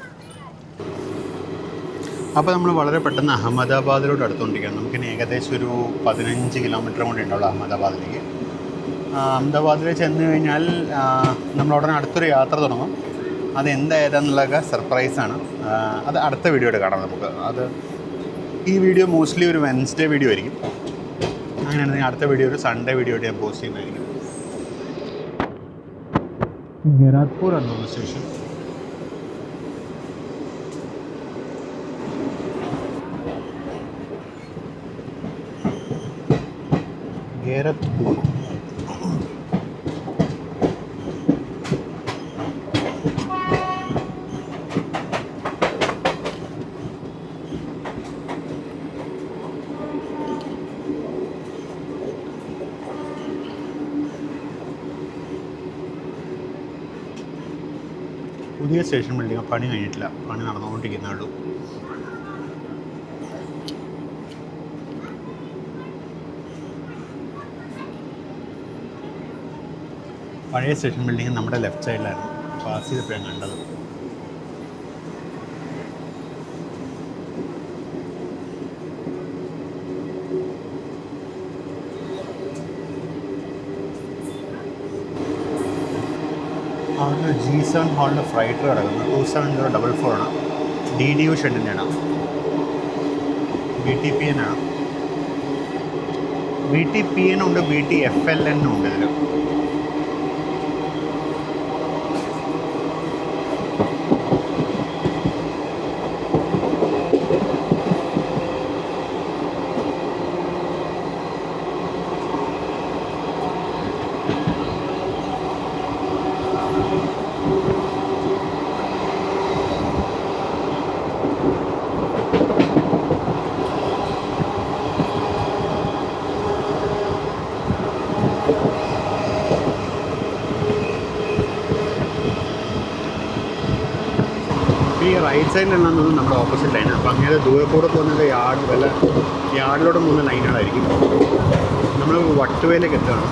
അപ്പോൾ നമ്മൾ വളരെ പെട്ടെന്ന് അഹമ്മദാബാദിലോട്ട് അടുത്തുകൊണ്ടിരിക്കുകയാണ്. നമുക്കിനി ഏകദേശം ഒരു 15 കിലോമീറ്റർ കൂടി ഉണ്ടാവുള്ളൂ അഹമ്മദാബാദിലേക്ക്. അഹമ്മദാബാദിൽ ചെന്ന് കഴിഞ്ഞാൽ നമ്മൾ ഉടനെ അടുത്തൊരു യാത്ര തുടങ്ങും. അതെന്തായതാന്നുള്ളതൊക്കെ സർപ്രൈസാണ്. അത് അടുത്ത വീഡിയോയിൽ കാണാം നമുക്ക്. ഈ വീഡിയോ മോസ്റ്റ്ലി ഒരു വെൻസ്ഡേ വീഡിയോ ആയിരിക്കും. അങ്ങനെയാണെങ്കിൽ അടുത്ത വീഡിയോ ഒരു സൺഡേ വീഡിയോ ആയിട്ട് ഞാൻ പോസ്റ്റ് ചെയ്യുന്നതായിരിക്കും. ഗരാദ്പൂർ ആണ് സ്റ്റേഷൻ. ഗേരത്പൂർ. പുതിയ സ്റ്റേഷൻ ബിൽഡിംഗ് പണി കഴിഞ്ഞിട്ടില്ല, പണി നടന്നുകൊണ്ടിരിക്കുന്നേ ഉള്ളൂ. പഴയ സ്റ്റേഷൻ ബിൽഡിംഗ് നമ്മുടെ ലെഫ്റ്റ് സൈഡിലായിരുന്നു പാസ് ചെയ്തപ്പോഴാണ് കണ്ടത്. അവിടെ G7 ഹാളിൻ്റെ ഫ്രൈറ്റർ കിടക്കുന്നത് 27044 ആണ്. DDU ഷെഡിൻ്റെയാണ്. VTPN ആണ്. VTPN ഉണ്ട്, VTFLN ഉണ്ട് ഇതിൽ. ഈ റൈറ്റ് സൈഡിലെല്ലാം തോന്നുന്നു നമ്മുടെ ഓപ്പോസിറ്റ് ലൈനാണ്. അപ്പോൾ അങ്ങനെ ദൂരെ കൂടെ പോകുന്നത് യാർഡിലോട്ട് പോകുന്ന ലൈനുകളായിരിക്കും. നമ്മൾ വട്ടുവയിലേക്ക് എത്തുകയാണ്.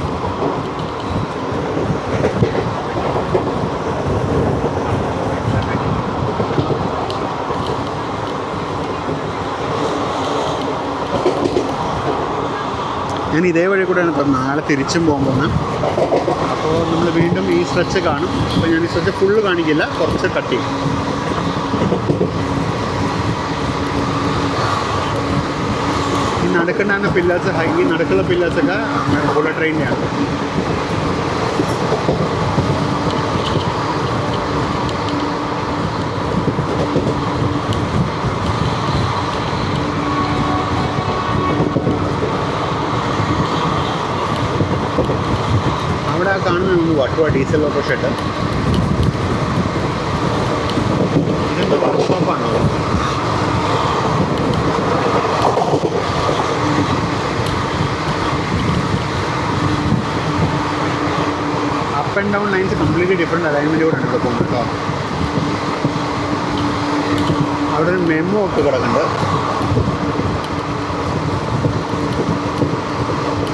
ഞാൻ ഇതേ വഴി കൂടെയാണ് നാളെ തിരിച്ചും പോകുമ്പോൾ. അപ്പോൾ നമ്മൾ വീണ്ടും ഈ സ്ട്രെച്ച് കാണും. അപ്പോൾ ഞാൻ ഈ സ്ട്രെച്ച് ഫുള്ള് കാണിക്കില്ല, കുറച്ച് കട്ട് ചെയ്യും. ഈ നടക്കുണ്ടായിരുന്ന പില്ലേഴ്സ്, ഈ നടക്കുള്ള പില്ലേഴ്സൊക്കെ ബുള്ളറ്റ് ട്രെയിനിൻ്റെയാണ്. അവിടെ കാണുന്ന വട്ടുവ ഡീസൽ ഓട്ടോ ഷെഡ്. ഇതെന്ത് വർക്ക്ഷോപ്പാണോ? Up and down lines completely different അലൈൻമെൻറ്റോടെ ഉണ്ട് പോകുന്നത് കേട്ടോ. അവിടെ ഒരു മെമ്മോ ഒക്കെ കിടക്കുന്നുണ്ട്.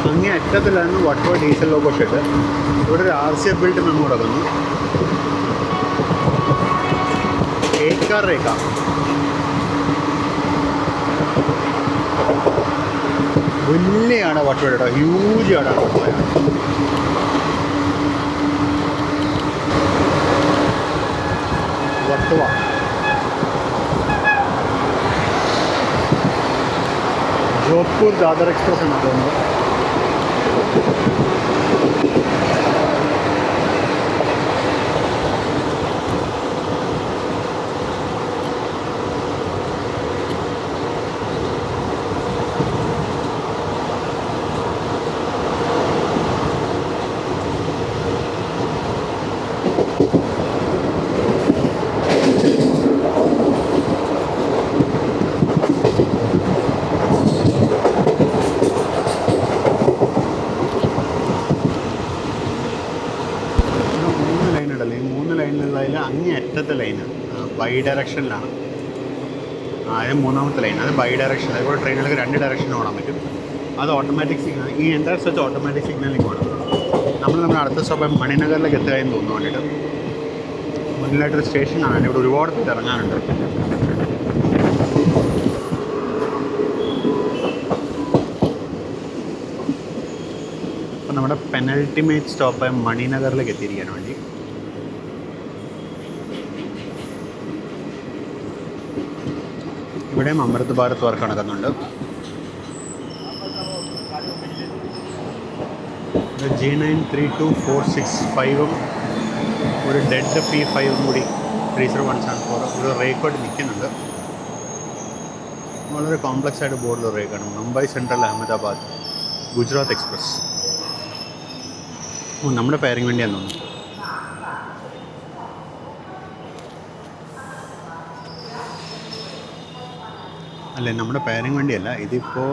അങ്ങേ അറ്റത്തിലായിരുന്നു വട്ടുവ ഡീസൽ ലോഗോ ഷെഡ്. ഇവിടെ ഒരു RCF ബിൽഡ് മെമ്മോ കിടക്കുന്നു. 8 കാർ രേഖ. വലിയാണ് വട്ടുവ കേട്ടോ, ഹ്യൂജ് ആണ് വട്ടുവയാണ്. വട്ടുവ ജോധ്പൂർ ദാദർ എക്സ്പ്രസ് ആണ് തോന്നുന്നത്. അങ്ങേ അറ്റത്തെ ലൈന് ബൈ ഡയറക്ഷനിലാണ്. അത് മൂന്നാമത്തെ ലൈൻ, അത് ബൈ ഡയറക്ഷൻ. അതുപോലെ ട്രെയിനുകൾക്ക് 2 ഡയറക്ഷനിൽ ഓടാൻ പറ്റും. അത് ഓട്ടോമാറ്റിക് സിഗ്നൽ. ഈ എൻ്റയർ സ്വിച്ച് ഓട്ടോമാറ്റിക് സിഗ്നലിംഗ് ആണ്. നമ്മുടെ അടുത്ത സ്റ്റോപ്പ് മണിനഗറിലേക്ക് എത്തുകയെന്ന് തോന്നുന്നു. വേണ്ടിയിട്ട് മുന്നിലായിട്ടൊരു സ്റ്റേഷൻ കാണാൻ ഇവിടെ ഒരുപാട് പേര് ഇറങ്ങാനുണ്ട്. അപ്പം നമ്മുടെ പെനൽറ്റിമേറ്റ് സ്റ്റോപ്പ് മണിനഗറിലേക്ക് എത്തിയിരിക്കാൻ വേണ്ടി. ഇവിടെയും അമൃത് ഭാരത് വർക്ക് നടക്കുന്നുണ്ട്. G93246 ഒരു ഡെഡ് P5 കൂടി 30174 ഒരു റേക്കോട്ട് നിൽക്കുന്നുണ്ട്. വളരെ കോംപ്ലക്സ് ആയിട്ട് ബോർഡിൽ റേക്കാണ്. Mumbai Central Ahmedabad Gujarat express. നമ്മുടെ പേരിങ് വേണ്ടിയാന്ന് തോന്നുന്നു. അല്ലേ, നമ്മുടെ പേരിങ് വേണ്ടിയല്ല. ഇതിപ്പോൾ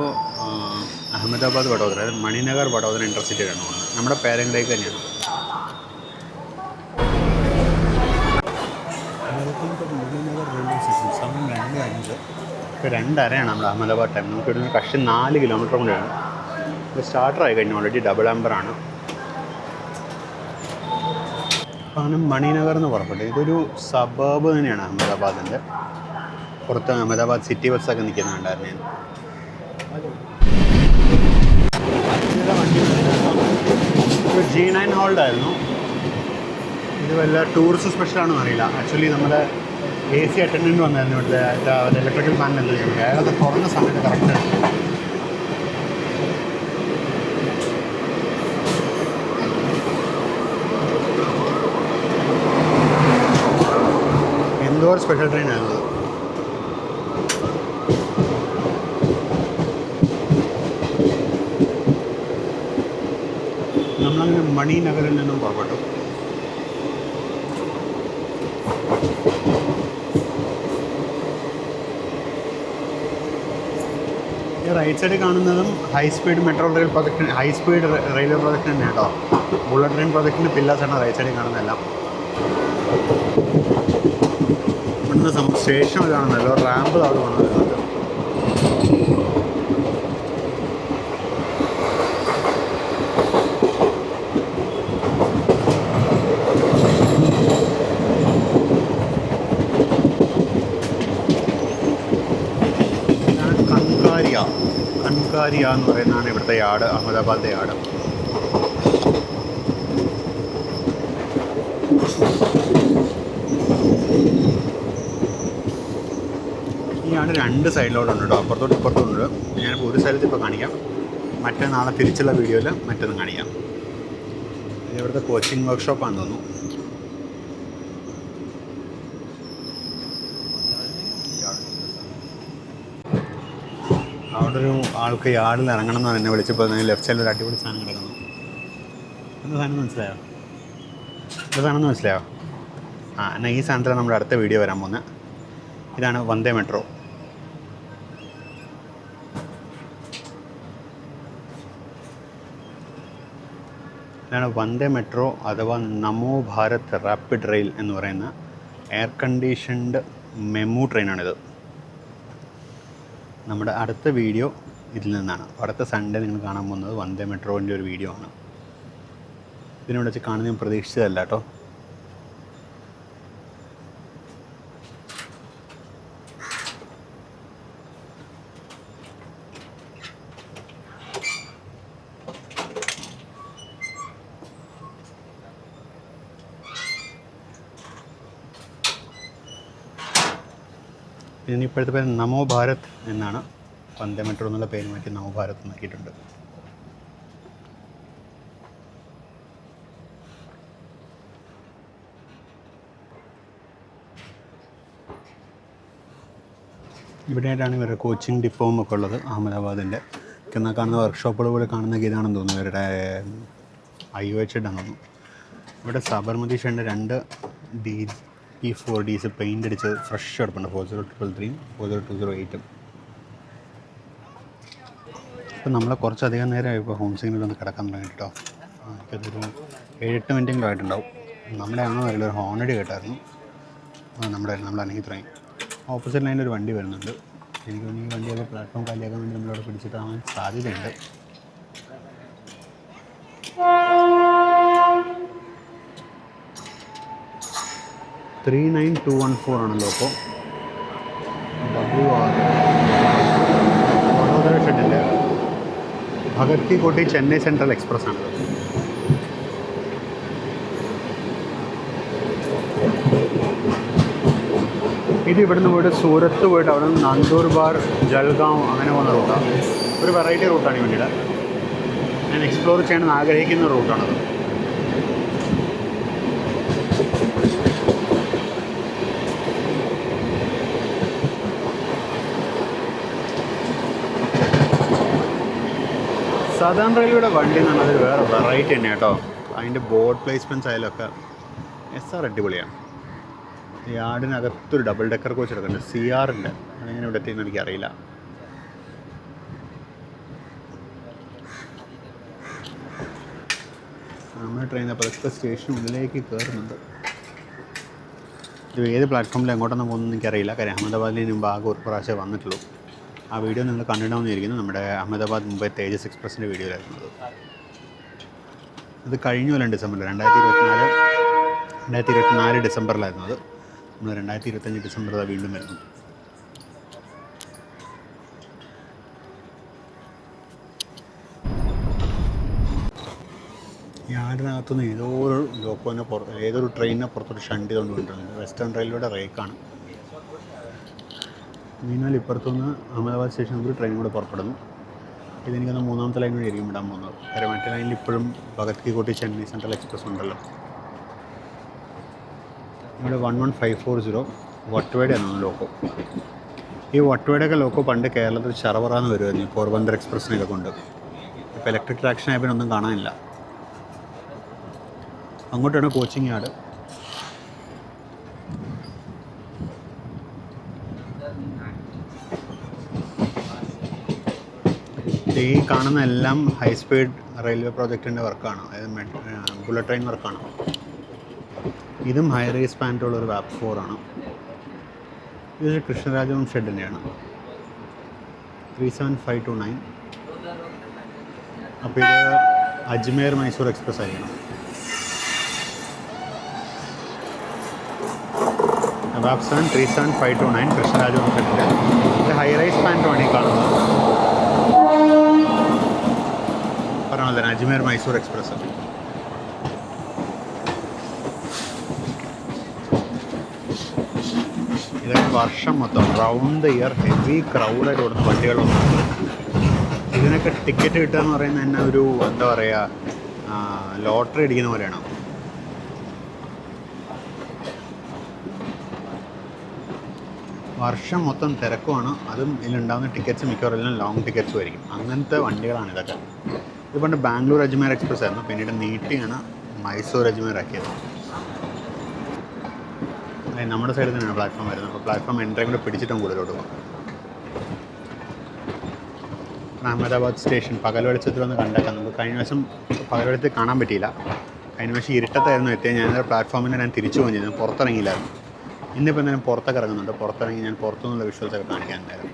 അഹമ്മദാബാദ് വഡോദര, അതായത് മണിനഗർ വഡോദര ഇൻ്റർസിറ്റിയിലാണ് പോകുന്നത്. നമ്മുടെ പേരിങ്ങിലേക്ക് തന്നെയാണ്. മണിനഗർ റെയിൽവേ സ്റ്റേഷൻ സമയം 2:05. ഇപ്പോൾ 2:30 നമ്മുടെ അഹമ്മദാബാദ് ടൈം. നമുക്ക് ഇവിടുന്ന് കഷ്ടി 4 കിലോമീറ്റർ കൂടെയാണ്. ഇപ്പോൾ സ്റ്റാർട്ടറായി കഴിഞ്ഞു. ഓൾറെഡി ഡബിൾ ആംബറാണ്. അങ്ങനെ മണിനഗർ എന്ന് പുറപ്പെട്ടു. ഇതൊരു സബർബ് തന്നെയാണ് അഹമ്മദാബാദിൻ്റെ. പുറത്ത് അഹമ്മദാബാദ് സിറ്റി ബസ്സൊക്കെ നിൽക്കുന്നുണ്ടായിരുന്നു ഞാൻ. ഒരു G9 ഹോൾഡായിരുന്നു. ഇത് വല്ല ടൂറിസ്റ്റ് സ്പെഷ്യലാണെന്ന് അറിയില്ല. ആക്ച്വലി നമ്മുടെ AC അറ്റൻഡൻറ്റ് വന്നായിരുന്നു ഇവിടുത്തെ ഇലക്ട്രിക്കൽ പാനൽ എന്താ ചെയ്യുന്നത്. അയാളത് തുറന്ന സമയത്ത് കറക്റ്റ് എന്തോ ഒരു സ്പെഷ്യൽ ട്രെയിൻ ആയിരുന്നു. നമ്മളങ്ങനെ മണിനഗറിൽ നിന്നും പുറപ്പെട്ടു. ഈ റൈറ്റ് സൈഡിൽ കാണുന്നതും high speed metro rail project, high speed railway project തന്നെ കേട്ടോ. ബുള്ളറ്റ് ട്രെയിൻ പ്രോജക്റ്റിൻ്റെ പില്ലേഴ്സാണ് റൈറ്റ് സൈഡിൽ കാണുന്നതെല്ലാം. ഇവിടുന്ന് സ്റ്റേഷൻ കാണുന്നല്ലോ, റാമ്പ് താഴെ കാണുന്നത്. അഹമ്മദാബാദിയ എന്ന് പറയുന്നതാണ് ഇവിടുത്തെ യാർഡ്, അഹമ്മദാബാദിൻ്റെ യാർഡ്. ഈ യാർഡ് 2 സൈഡിലോട്ടുണ്ട് കേട്ടോ, അപ്പുറത്തോട്ട് ഇപ്പുറത്തോട്ടുണ്ട്. ഞാനിപ്പോൾ ഒരു സ്ഥലത്ത് ഇപ്പോൾ കാണിക്കാം, മറ്റേ നാളെ തിരിച്ചുള്ള വീഡിയോയിൽ മറ്റൊന്നും കാണിക്കാം. ഇത് ഇവിടുത്തെ കോച്ചിങ് വർക്ക്ഷോപ്പാണെന്ന് തോന്നുന്നു. അവിടെ ഒരു ആൾക്ക് യാർഡിൽ ഇറങ്ങണം എന്നാണ് എന്നെ വിളിച്ചപ്പോൾ ലെഫ്റ്റ് സൈഡിൽ ഒരു അടിപൊളി സാധനം കിടക്കുന്നു. എന്ത് സാധനം മനസ്സിലായോ? എന്ത് സാധനം മനസ്സിലായോ? എന്നാൽ ഈ സാധനത്തിലാണ് നമ്മുടെ അടുത്ത വീഡിയോ വരാൻ പോകുന്നത്. ഇതാണ് വന്ദേ മെട്രോ. ഇതാണ് വന്ദേ മെട്രോ അഥവാ നമോ ഭാരത് റാപ്പിഡ് റെയിൽ എന്ന് പറയുന്ന എയർ കണ്ടീഷൻഡ് മെമു ട്രെയിനാണിത്. നമ്മുടെ അടുത്ത വീഡിയോ ഇതിൽ നിന്നാണ്. അടുത്ത സൺഡേ നിങ്ങൾ കാണാൻ പോകുന്നത് വന്ദേ മെട്രോൻ്റെ ഒരു വീഡിയോ ആണ്. ഇതിനോട് വെച്ച് കാണുന്ന ഞാൻ പ്രതീക്ഷിച്ചതല്ല കേട്ടോ. ഇതിന് ഇപ്പോഴത്തെ പേര് നമോ ഭാരത് എന്നാണ്. വന്ദേ മെട്രോ എന്നുള്ള പേര് മാറ്റി നമോ ഭാരത് എന്നാക്കിയിട്ടുണ്ട്. ഇവിടെയായിട്ടാണ് ഇവരുടെ കോച്ചിങ് ഡിപ്പോവും ഒക്കെ ഉള്ളത്, അഹമ്മദാബാദിൻ്റെ. എന്നാൽ കാണുന്ന വർക്ക്ഷോപ്പുകൾ പോലെ കാണുന്ന ഇതാണെന്ന് തോന്നുന്നു, ഇവരുടെ IOH ആണെന്ന് തോന്നുന്നു. ഇവിടെ സബർമതി ഷെഡിൻ്റെ 2 DP4Ds പെയിൻ്റ് അടിച്ച് ഫ്രഷ് എടുപ്പുണ്ട്, 40333 40208. ഇപ്പം നമ്മളെ കുറച്ചധികം നേരം ഇപ്പോൾ ഹോം സിഗ്നലൊന്ന് കിടക്കാൻ തുടങ്ങി കേട്ടോ. എനിക്കതൊരു 7-8 മിനിറ്റെങ്കിലും ആയിട്ടുണ്ടാവും. നമ്മുടെ ആണോ അറിയില്ല, ഒരു ഹോണടി കേട്ടായിരുന്നു. നമ്മൾ അനങ്ങി തുടങ്ങി. ഓപ്പോസിറ്റ് ലൈനിൽ ഒരു വണ്ടി വരുന്നുണ്ട്. എനിക്ക് ഈ വണ്ടിയൊക്കെ പ്ലാറ്റ്ഫോം കാലിയാക്കാൻ വേണ്ടി നമ്മളവിടെ പിടിച്ചിട്ടാവാൻ സാധ്യതയുണ്ട്. $39,214 ആണല്ലോ. അപ്പോൾ WR വഡോദര ഷെഡില്ല, ഭഗത് കി കോട്ടി ചെന്നൈ സെൻട്രൽ എക്സ്പ്രസ് ആണത്. ഇത് ഇവിടുന്ന് പോയിട്ട് സൂരത്ത് പോയിട്ട് അവിടെ നിന്ന് നന്ദൂർബാർ, ജൽഗാവ് അങ്ങനെ പോകുന്ന റൂട്ടാണ്. ഒരു വെറൈറ്റി റൂട്ടാണ് ഈ വണ്ടിയുടെ. ഞാൻ എക്സ്പ്ലോർ ചെയ്യണമെന്ന് ആഗ്രഹിക്കുന്ന റൂട്ടാണത്. സദേൺ റെയിൽവേയുടെ വണ്ടി എന്ന് പറഞ്ഞാൽ അതൊരു വേറെ വെറൈറ്റി തന്നെ കേട്ടോ. അതിൻ്റെ ബോർഡ് പ്ലേസ്മെൻറ്റ്സ് ആയാലൊക്കെ SR അടിപൊളിയാണ്. യാർഡിനകത്തൊരു ഡബിൾ ഡെക്കർ കോച്ച് എടുക്കുന്നുണ്ട്, CRൻ്റെ. അതെങ്ങനെ ഇവിടെ എത്തിയെന്ന് എനിക്കറിയില്ല. നമ്മുടെ ട്രെയിൻ പതുക്കെ സ്റ്റേഷൻ ഉള്ളിലേക്ക് കയറുന്നുണ്ട്. ഇത് ഏത് പ്ലാറ്റ്ഫോമിൽ എങ്ങോട്ടൊന്നും പോകുന്നതെന്ന് എനിക്കറിയില്ല. കാര്യം അഹമ്മദാബാദിൽ മുമ്പ് ആകെ ഒരു പ്രാവശ്യം വന്നിട്ടുള്ളൂ. ആ വീഡിയോ നിങ്ങൾ കണ്ടിട്ടുണ്ടാവുന്നിരിക്കുന്നു, നമ്മുടെ അഹമ്മദാബാദ് മുംബൈ തേജസ് എക്സ്പ്രസിൻ്റെ വീഡിയോയിലായിരുന്നത്. ഇത് കഴിഞ്ഞ കൊല്ലം ഡിസംബറിൽ 2024 ഡിസംബറിലായിരുന്നു അത്. നമ്മൾ 2025 ഡിസംബറിൽ വീണ്ടും വരുന്നു. യാർഡിനകത്തുനിന്ന് ഏതൊരു ട്രെയിനിനെ പുറത്തോട്ട് ഷണ്ട് ചെയ്തുകൊണ്ട് കൊണ്ടിട്ടുണ്ട്. വെസ്റ്റേൺ റെയിൽവേയുടെ റേക്കാണ്. മീനാൽ ഇപ്പുറത്തുനിന്ന് അഹമ്മദാബാദ് സ്റ്റേഷനിൽ ഒരു ട്രെയിൻ കൂടെ പുറപ്പെടുന്നു. ഇതെനിക്കൊന്ന് 3ാമത്തെ ലൈൻ വഴി ആയിരിക്കും വിടാൻ പോകുന്നത്. കാര്യം മറ്റേ ലൈനിൽ ഇപ്പോഴും ഭഗത് കി കോട്ടി ചെന്നൈ സെൻട്രൽ എക്സ്പ്രസ് ഉണ്ടല്ലോ. ഇവിടെ 11540 വട്ട്വേഡയാണ് ലോക്കോ. ഈ വട്ട്വേഡൊക്കെ ലോക്കോ പണ്ട് കേരളത്തിൽ ചറവറാന്ന് വരുമായിരുന്നു, പോർബന്ദർ എക്സ്പ്രസ്സിനൊക്കെ കൊണ്ട്. ഇപ്പോൾ ഇലക്ട്രിക് ട്രാക്ഷൻ ആയപ്പോൾ ഒന്നും കാണാനില്ല. അങ്ങോട്ടാണ് കോച്ചിങ് യാർഡ്. ഈ കാണുന്ന എല്ലാം ഹൈ സ്പീഡ് റെയിൽവേ പ്രോജക്റ്റിൻ്റെ വർക്കാണ്, അതായത് ബുള്ളറ്റ് ട്രെയിൻ വർക്കാണ്. ഇതും ഹൈ റേസ് സ്പാൻറ്റുള്ളൊരു വാപ്പ് 4 ആണ്. ഇതൊരു കൃഷ്ണരാജപുരം ഷെഡ് തന്നെയാണ്. 37529. അപ്പോൾ ഇത് അജ്മേർ മൈസൂർ എക്സ്പ്രസ് ആയിരിക്കണം. വാപ്പ് 7 37529 കൃഷ്ണരാജപുരം ഷെഡിൻ്റെ. ഇത് ഹൈ റേസ് സ്പാൻറ്റുമാണ് ഈ കാണുന്നത്. പോലെ തന്നെ അജ്മീർ മൈസൂർ എക്സ്പ്രസ്. ഇതൊക്കെ വർഷം മൊത്തം റൗണ്ട് ദ ഇയർ ഹെവി ക്രൗഡായിട്ട് ഓടുന്ന വണ്ടികളൊന്നും. ഇതിനൊക്കെ ടിക്കറ്റ് കിട്ടുക എന്ന് പറയുന്നത് തന്നെ ഒരു എന്താ പറയുക, ലോട്ടറി അടിക്കുന്ന പോലെയാണ്. വർഷം മൊത്തം തിരക്കുമാണ്. അതും ഇതിലുണ്ടാകുന്ന ടിക്കറ്റ്സ് മിക്കവാറും എല്ലാം ലോങ് ടിക്കറ്റ്സും ആയിരിക്കും. അങ്ങനത്തെ വണ്ടികളാണ് ഇതൊക്കെ. ഇത് പണ്ട് ബാംഗ്ലൂർ അജ്മീർ എക്സ്പ്രസ് ആയിരുന്നു, പിന്നീട് നീട്ടിയാണ് മൈസൂർ അജ്മീർ ആക്കിയത്. നമ്മുടെ സൈഡിൽ തന്നെയാണ് പ്ലാറ്റ്ഫോം വരുന്നത്. അപ്പോൾ പ്ലാറ്റ്ഫോം എൻട്രി കൂടെ പിടിച്ചിട്ടും കൂടുതലോട്ട് പോകും. അഹമ്മദാബാദ് സ്റ്റേഷൻ പകൽ വെളിച്ചത്തിൽ ഒന്ന് കണ്ടേക്കാം. നമുക്ക് കഴിഞ്ഞ ദിവസം പകൽ വെളിച്ചത്തിൽ കാണാൻ പറ്റിയില്ല. കഴിഞ്ഞ വർഷം ഇരുട്ടത്തായിരുന്നു എത്തിയത്. ഞാനൊരു പ്ലാറ്റ്ഫോമിൽ ഞാൻ തിരിച്ചു പോയി ചെയ്തു, പുറത്തിറങ്ങിയില്ലായിരുന്നു. ഇന്നിപ്പോൾ എന്തായാലും പുറത്തൊക്കെ ഇറങ്ങുന്നുണ്ട്. പുറത്തിറങ്ങി ഞാൻ പുറത്തുനിന്നുള്ള വിഷ്വൽസൊക്കെ കാണിക്കാനുണ്ടായിരുന്നു.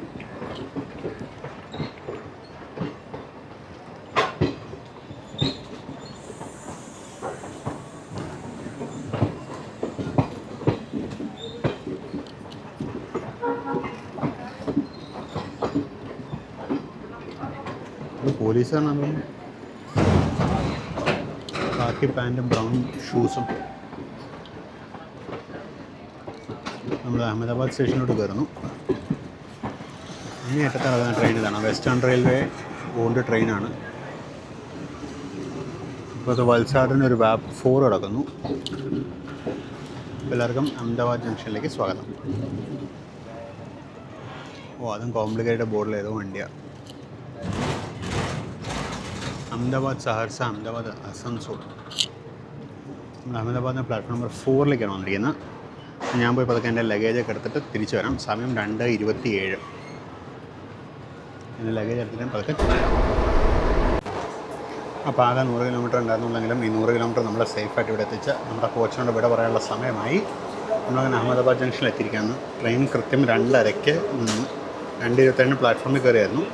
പോലീസുകാരനാണെന്നും കാക്കി പാൻറ്റും ബ്രൗൺ ഷൂസും. നമ്മൾ അഹമ്മദാബാദ് സ്റ്റേഷനിലോട്ട് കയറുന്നു. അങ്ങേയറ്റത്ത് ഇറങ്ങുന്ന ട്രെയിൻ ഇതാണ്. വെസ്റ്റേൺ റെയിൽവേ ഓൺഡ് ട്രെയിനാണ്. ഇപ്പോൾ അത് വൽസാഡിന് ഒരു വാപ്പ് 4 കിടക്കുന്നു. എല്ലാവർക്കും അഹമ്മദാബാദ് ജംഗ്ഷനിലേക്ക് സ്വാഗതം. അതും കോംപ്ലിക്കേറ്റഡ് ബോർഡിൽ ഏതോ വണ്ടിയാണ്. അഹമ്മദാബാദ് സഹർസ, അഹമ്മദാബാദ് അസൻസോൾ. നമ്മൾ അഹമ്മദാബാദിന് പ്ലാറ്റ്ഫോം നമ്പർ 4ലേക്കാണ് വന്നിരിക്കുന്നത്. ഞാൻ പോയി പതുക്കെ എൻ്റെ ലഗേജൊക്കെ എടുത്തിട്ട് തിരിച്ചു വരാം. സമയം 2:27. എൻ്റെ ലഗേജ് എടുത്തിട്ട് പതുക്കെ അപ്പോൾ ആകെ 100 കിലോമീറ്റർ ഉണ്ടായിരുന്നുണ്ടെങ്കിലും ഈ 100 കിലോമീറ്റർ നമ്മൾ സേഫായിട്ട് ഇവിടെ എത്തിച്ച് നമ്മുടെ കോച്ചിനോട് വിട പറയാനുള്ള സമയമായി. നമ്മളങ്ങനെ അഹമ്മദാബാദ് ജംഗ്ഷനിൽ എത്തിയിരിക്കുകയാണ്. ട്രെയിൻ കൃത്യം 2:30 നിന്ന് 2:27 പ്ലാറ്റ്ഫോമിൽ കയറിയായിരുന്നു.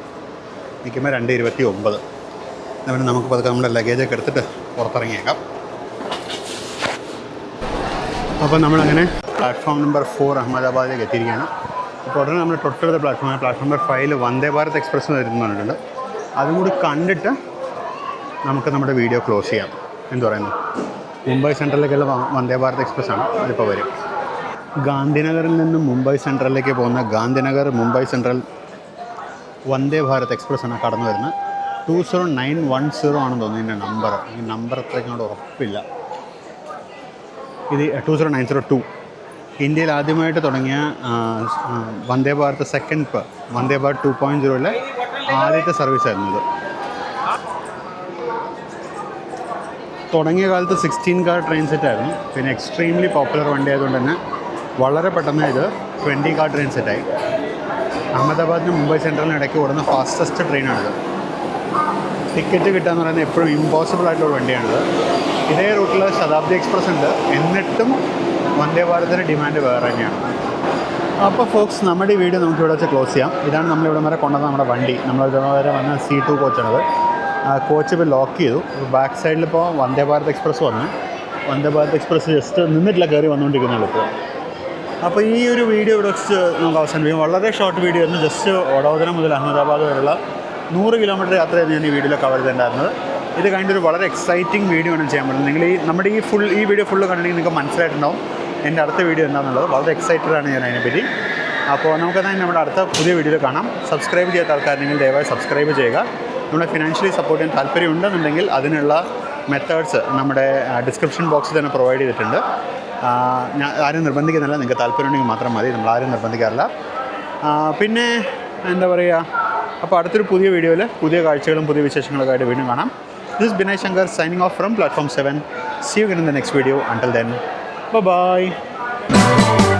നിൽക്കുമ്പോൾ 2:29. അതുകൊണ്ട് നമുക്ക് പതുക്കെ നമ്മുടെ ലഗേജൊക്കെ എടുത്തിട്ട് പുറത്തിറങ്ങിയേക്കാം. അപ്പോൾ നമ്മളങ്ങനെ പ്ലാറ്റ്ഫോം നമ്പർ 4 അഹമ്മദാബാദിലേക്ക് എത്തിയിരിക്കുകയാണ്. അപ്പോൾ ഉടനെ നമ്മൾ തൊട്ടടുത്ത platform number 5 Vande Bharat express വരുന്നുണ്ട്. അതും കൂടി കണ്ടിട്ട് നമുക്ക് നമ്മുടെ വീഡിയോ ക്ലോസ് ചെയ്യാം. എന്ത് പറയുന്നു? മുംബൈ സെൻട്രലിലേക്കുള്ള വന്ദേ ഭാരത് എക്സ്പ്രസ് ആണ് അതിപ്പോൾ വരും. ഗാന്ധിനഗറിൽ നിന്നും മുംബൈ സെൻട്രലിലേക്ക് പോകുന്ന ഗാന്ധിനഗർ മുംബൈ സെൻട്രൽ വന്ദേ ഭാരത് എക്സ്പ്രസ് ആണ് കടന്നു വരുന്നത്. 20910 ആണെന്ന് തോന്നുന്നു ഇതിൻ്റെ നമ്പർ. ഈ നമ്പർ അത്രയ്ക്കോട് ഉറപ്പില്ല. ഇത് 20902. ഇന്ത്യയിൽ ആദ്യമായിട്ട് തുടങ്ങിയ വന്ദേ ഭാരത് വന്ദേ ഭാരത് 2.0 ആദ്യത്തെ സർവീസായിരുന്നു ഇത്. തുടങ്ങിയ കാലത്ത് 16 കാർ ട്രെയിൻ സെറ്റായിരുന്നു. പിന്നെ എക്സ്ട്രീംലി പോപ്പുലർ വണ്ടി ആയതുകൊണ്ട് തന്നെ വളരെ പെട്ടെന്ന് ഇത് 20 കാർ ട്രെയിൻ സെറ്റായി. അഹമ്മദാബാദിനും മുംബൈ സെൻട്രലിനും ഇടയ്ക്ക് ഓടുന്ന ഫാസ്റ്റസ്റ്റ് ട്രെയിനാണിത്. ടിക്കറ്റ് കിട്ടുക എന്ന് പറയുന്നത് എപ്പോഴും ഇമ്പോസിബിൾ ആയിട്ടുള്ള വണ്ടിയാണിത്. ഇതേ റൂട്ടിൽ ശതാബ്ദി എക്സ്പ്രസ് ഉണ്ട്, എന്നിട്ടും വന്ദേ ഭാരതിൻ്റെ ഡിമാൻഡ് വേറെ തന്നെയാണ്. അപ്പോൾ ഫോക്സ്, നമ്മുടെ ഈ വീഡിയോ നമുക്ക് ഇവിടെ വെച്ച് ക്ലോസ് ചെയ്യാം. ഇതാണ് നമ്മളിവിടെ വരെ കൊണ്ടുവന്ന നമ്മുടെ വണ്ടി. നമ്മളിവിടെ വരെ വന്ന C2 കോച്ചാണത്. കോച്ച് ഇപ്പോൾ ലോക്ക് ചെയ്തു. ബാക്ക് സൈഡിൽ ഇപ്പോൾ വന്ദേ ഭാരത് എക്സ്പ്രസ് വന്നു. വന്ദേ ഭാരത് എക്സ്പ്രസ് ജസ്റ്റ് നിന്നിട്ടില്ല, കയറി വന്നുകൊണ്ടിരിക്കുന്നുള്ളൂ ഇപ്പോൾ. അപ്പോൾ ഈ ഒരു വീഡിയോ ഇവിടെ വെച്ച് നമുക്ക് അവസാനിപ്പിക്കും. വളരെ ഷോർട്ട് വീഡിയോ ആയിരുന്നു. ജസ്റ്റ് വഡോദര മുതൽ അഹമ്മദാബാദ് വരെയുള്ള 100 കിലോമീറ്റർ യാത്രയായിരുന്നു ഞാൻ ഈ വീഡിയോയിൽ കവർ ചെയ്തിട്ടുണ്ടായിരുന്നത്. ഇത് കഴിഞ്ഞൊരു വളരെ എക്സൈറ്റിംഗ് വീഡിയോ ആണ് ചെയ്യാൻ പറ്റുന്നത്. നിങ്ങൾ നമ്മുടെ ഈ വീഡിയോ ഫുള്ള് കണ്ടിട്ടുണ്ടെങ്കിൽ നിങ്ങൾക്ക് മനസ്സിലായിട്ടുണ്ടാവും എൻ്റെ അടുത്ത വീഡിയോ എന്താണെന്നുള്ളത്. വളരെ എക്സൈറ്റഡ് ആണ് ഞാൻ അതിനെപ്പറ്റി. അപ്പോൾ നമുക്കതായത് നമ്മുടെ അടുത്ത പുതിയ വീഡിയോയിൽ കാണാം. സബ്സ്ക്രൈബ് ചെയ്യാത്ത ആൾക്കാർ നിങ്ങൾ ദയവായി സബ്സ്ക്രൈബ് ചെയ്യുക. നമ്മളെ ഫിനാൻഷ്യലി സപ്പോർട്ട് ചെയ്യാൻ താല്പര്യം ഉണ്ടെന്നുണ്ടെങ്കിൽ അതിനുള്ള മെത്തേഡ്സ് നമ്മുടെ ഡിസ്ക്രിപ്ഷൻ ബോക്സിൽ തന്നെ പ്രൊവൈഡ് ചെയ്തിട്ടുണ്ട്. ഞാൻ ആരും നിർബന്ധിക്കുന്നില്ല, നിങ്ങൾക്ക് താല്പര്യം ഉണ്ടെങ്കിൽ മാത്രം മതി. നമ്മളാരും നിർബന്ധിക്കാറില്ല. പിന്നെ എന്താ പറയുക, അപ്പോൾ അടുത്തൊരു പുതിയ വീഡിയോയിൽ പുതിയ കാഴ്ചകളും പുതിയ വിശേഷങ്ങളൊക്കെ ആയിട്ട് വീണ്ടും കാണാം. This is Binay Shankar signing off from Platform 7. See you again in the next video. Until then, bye-bye.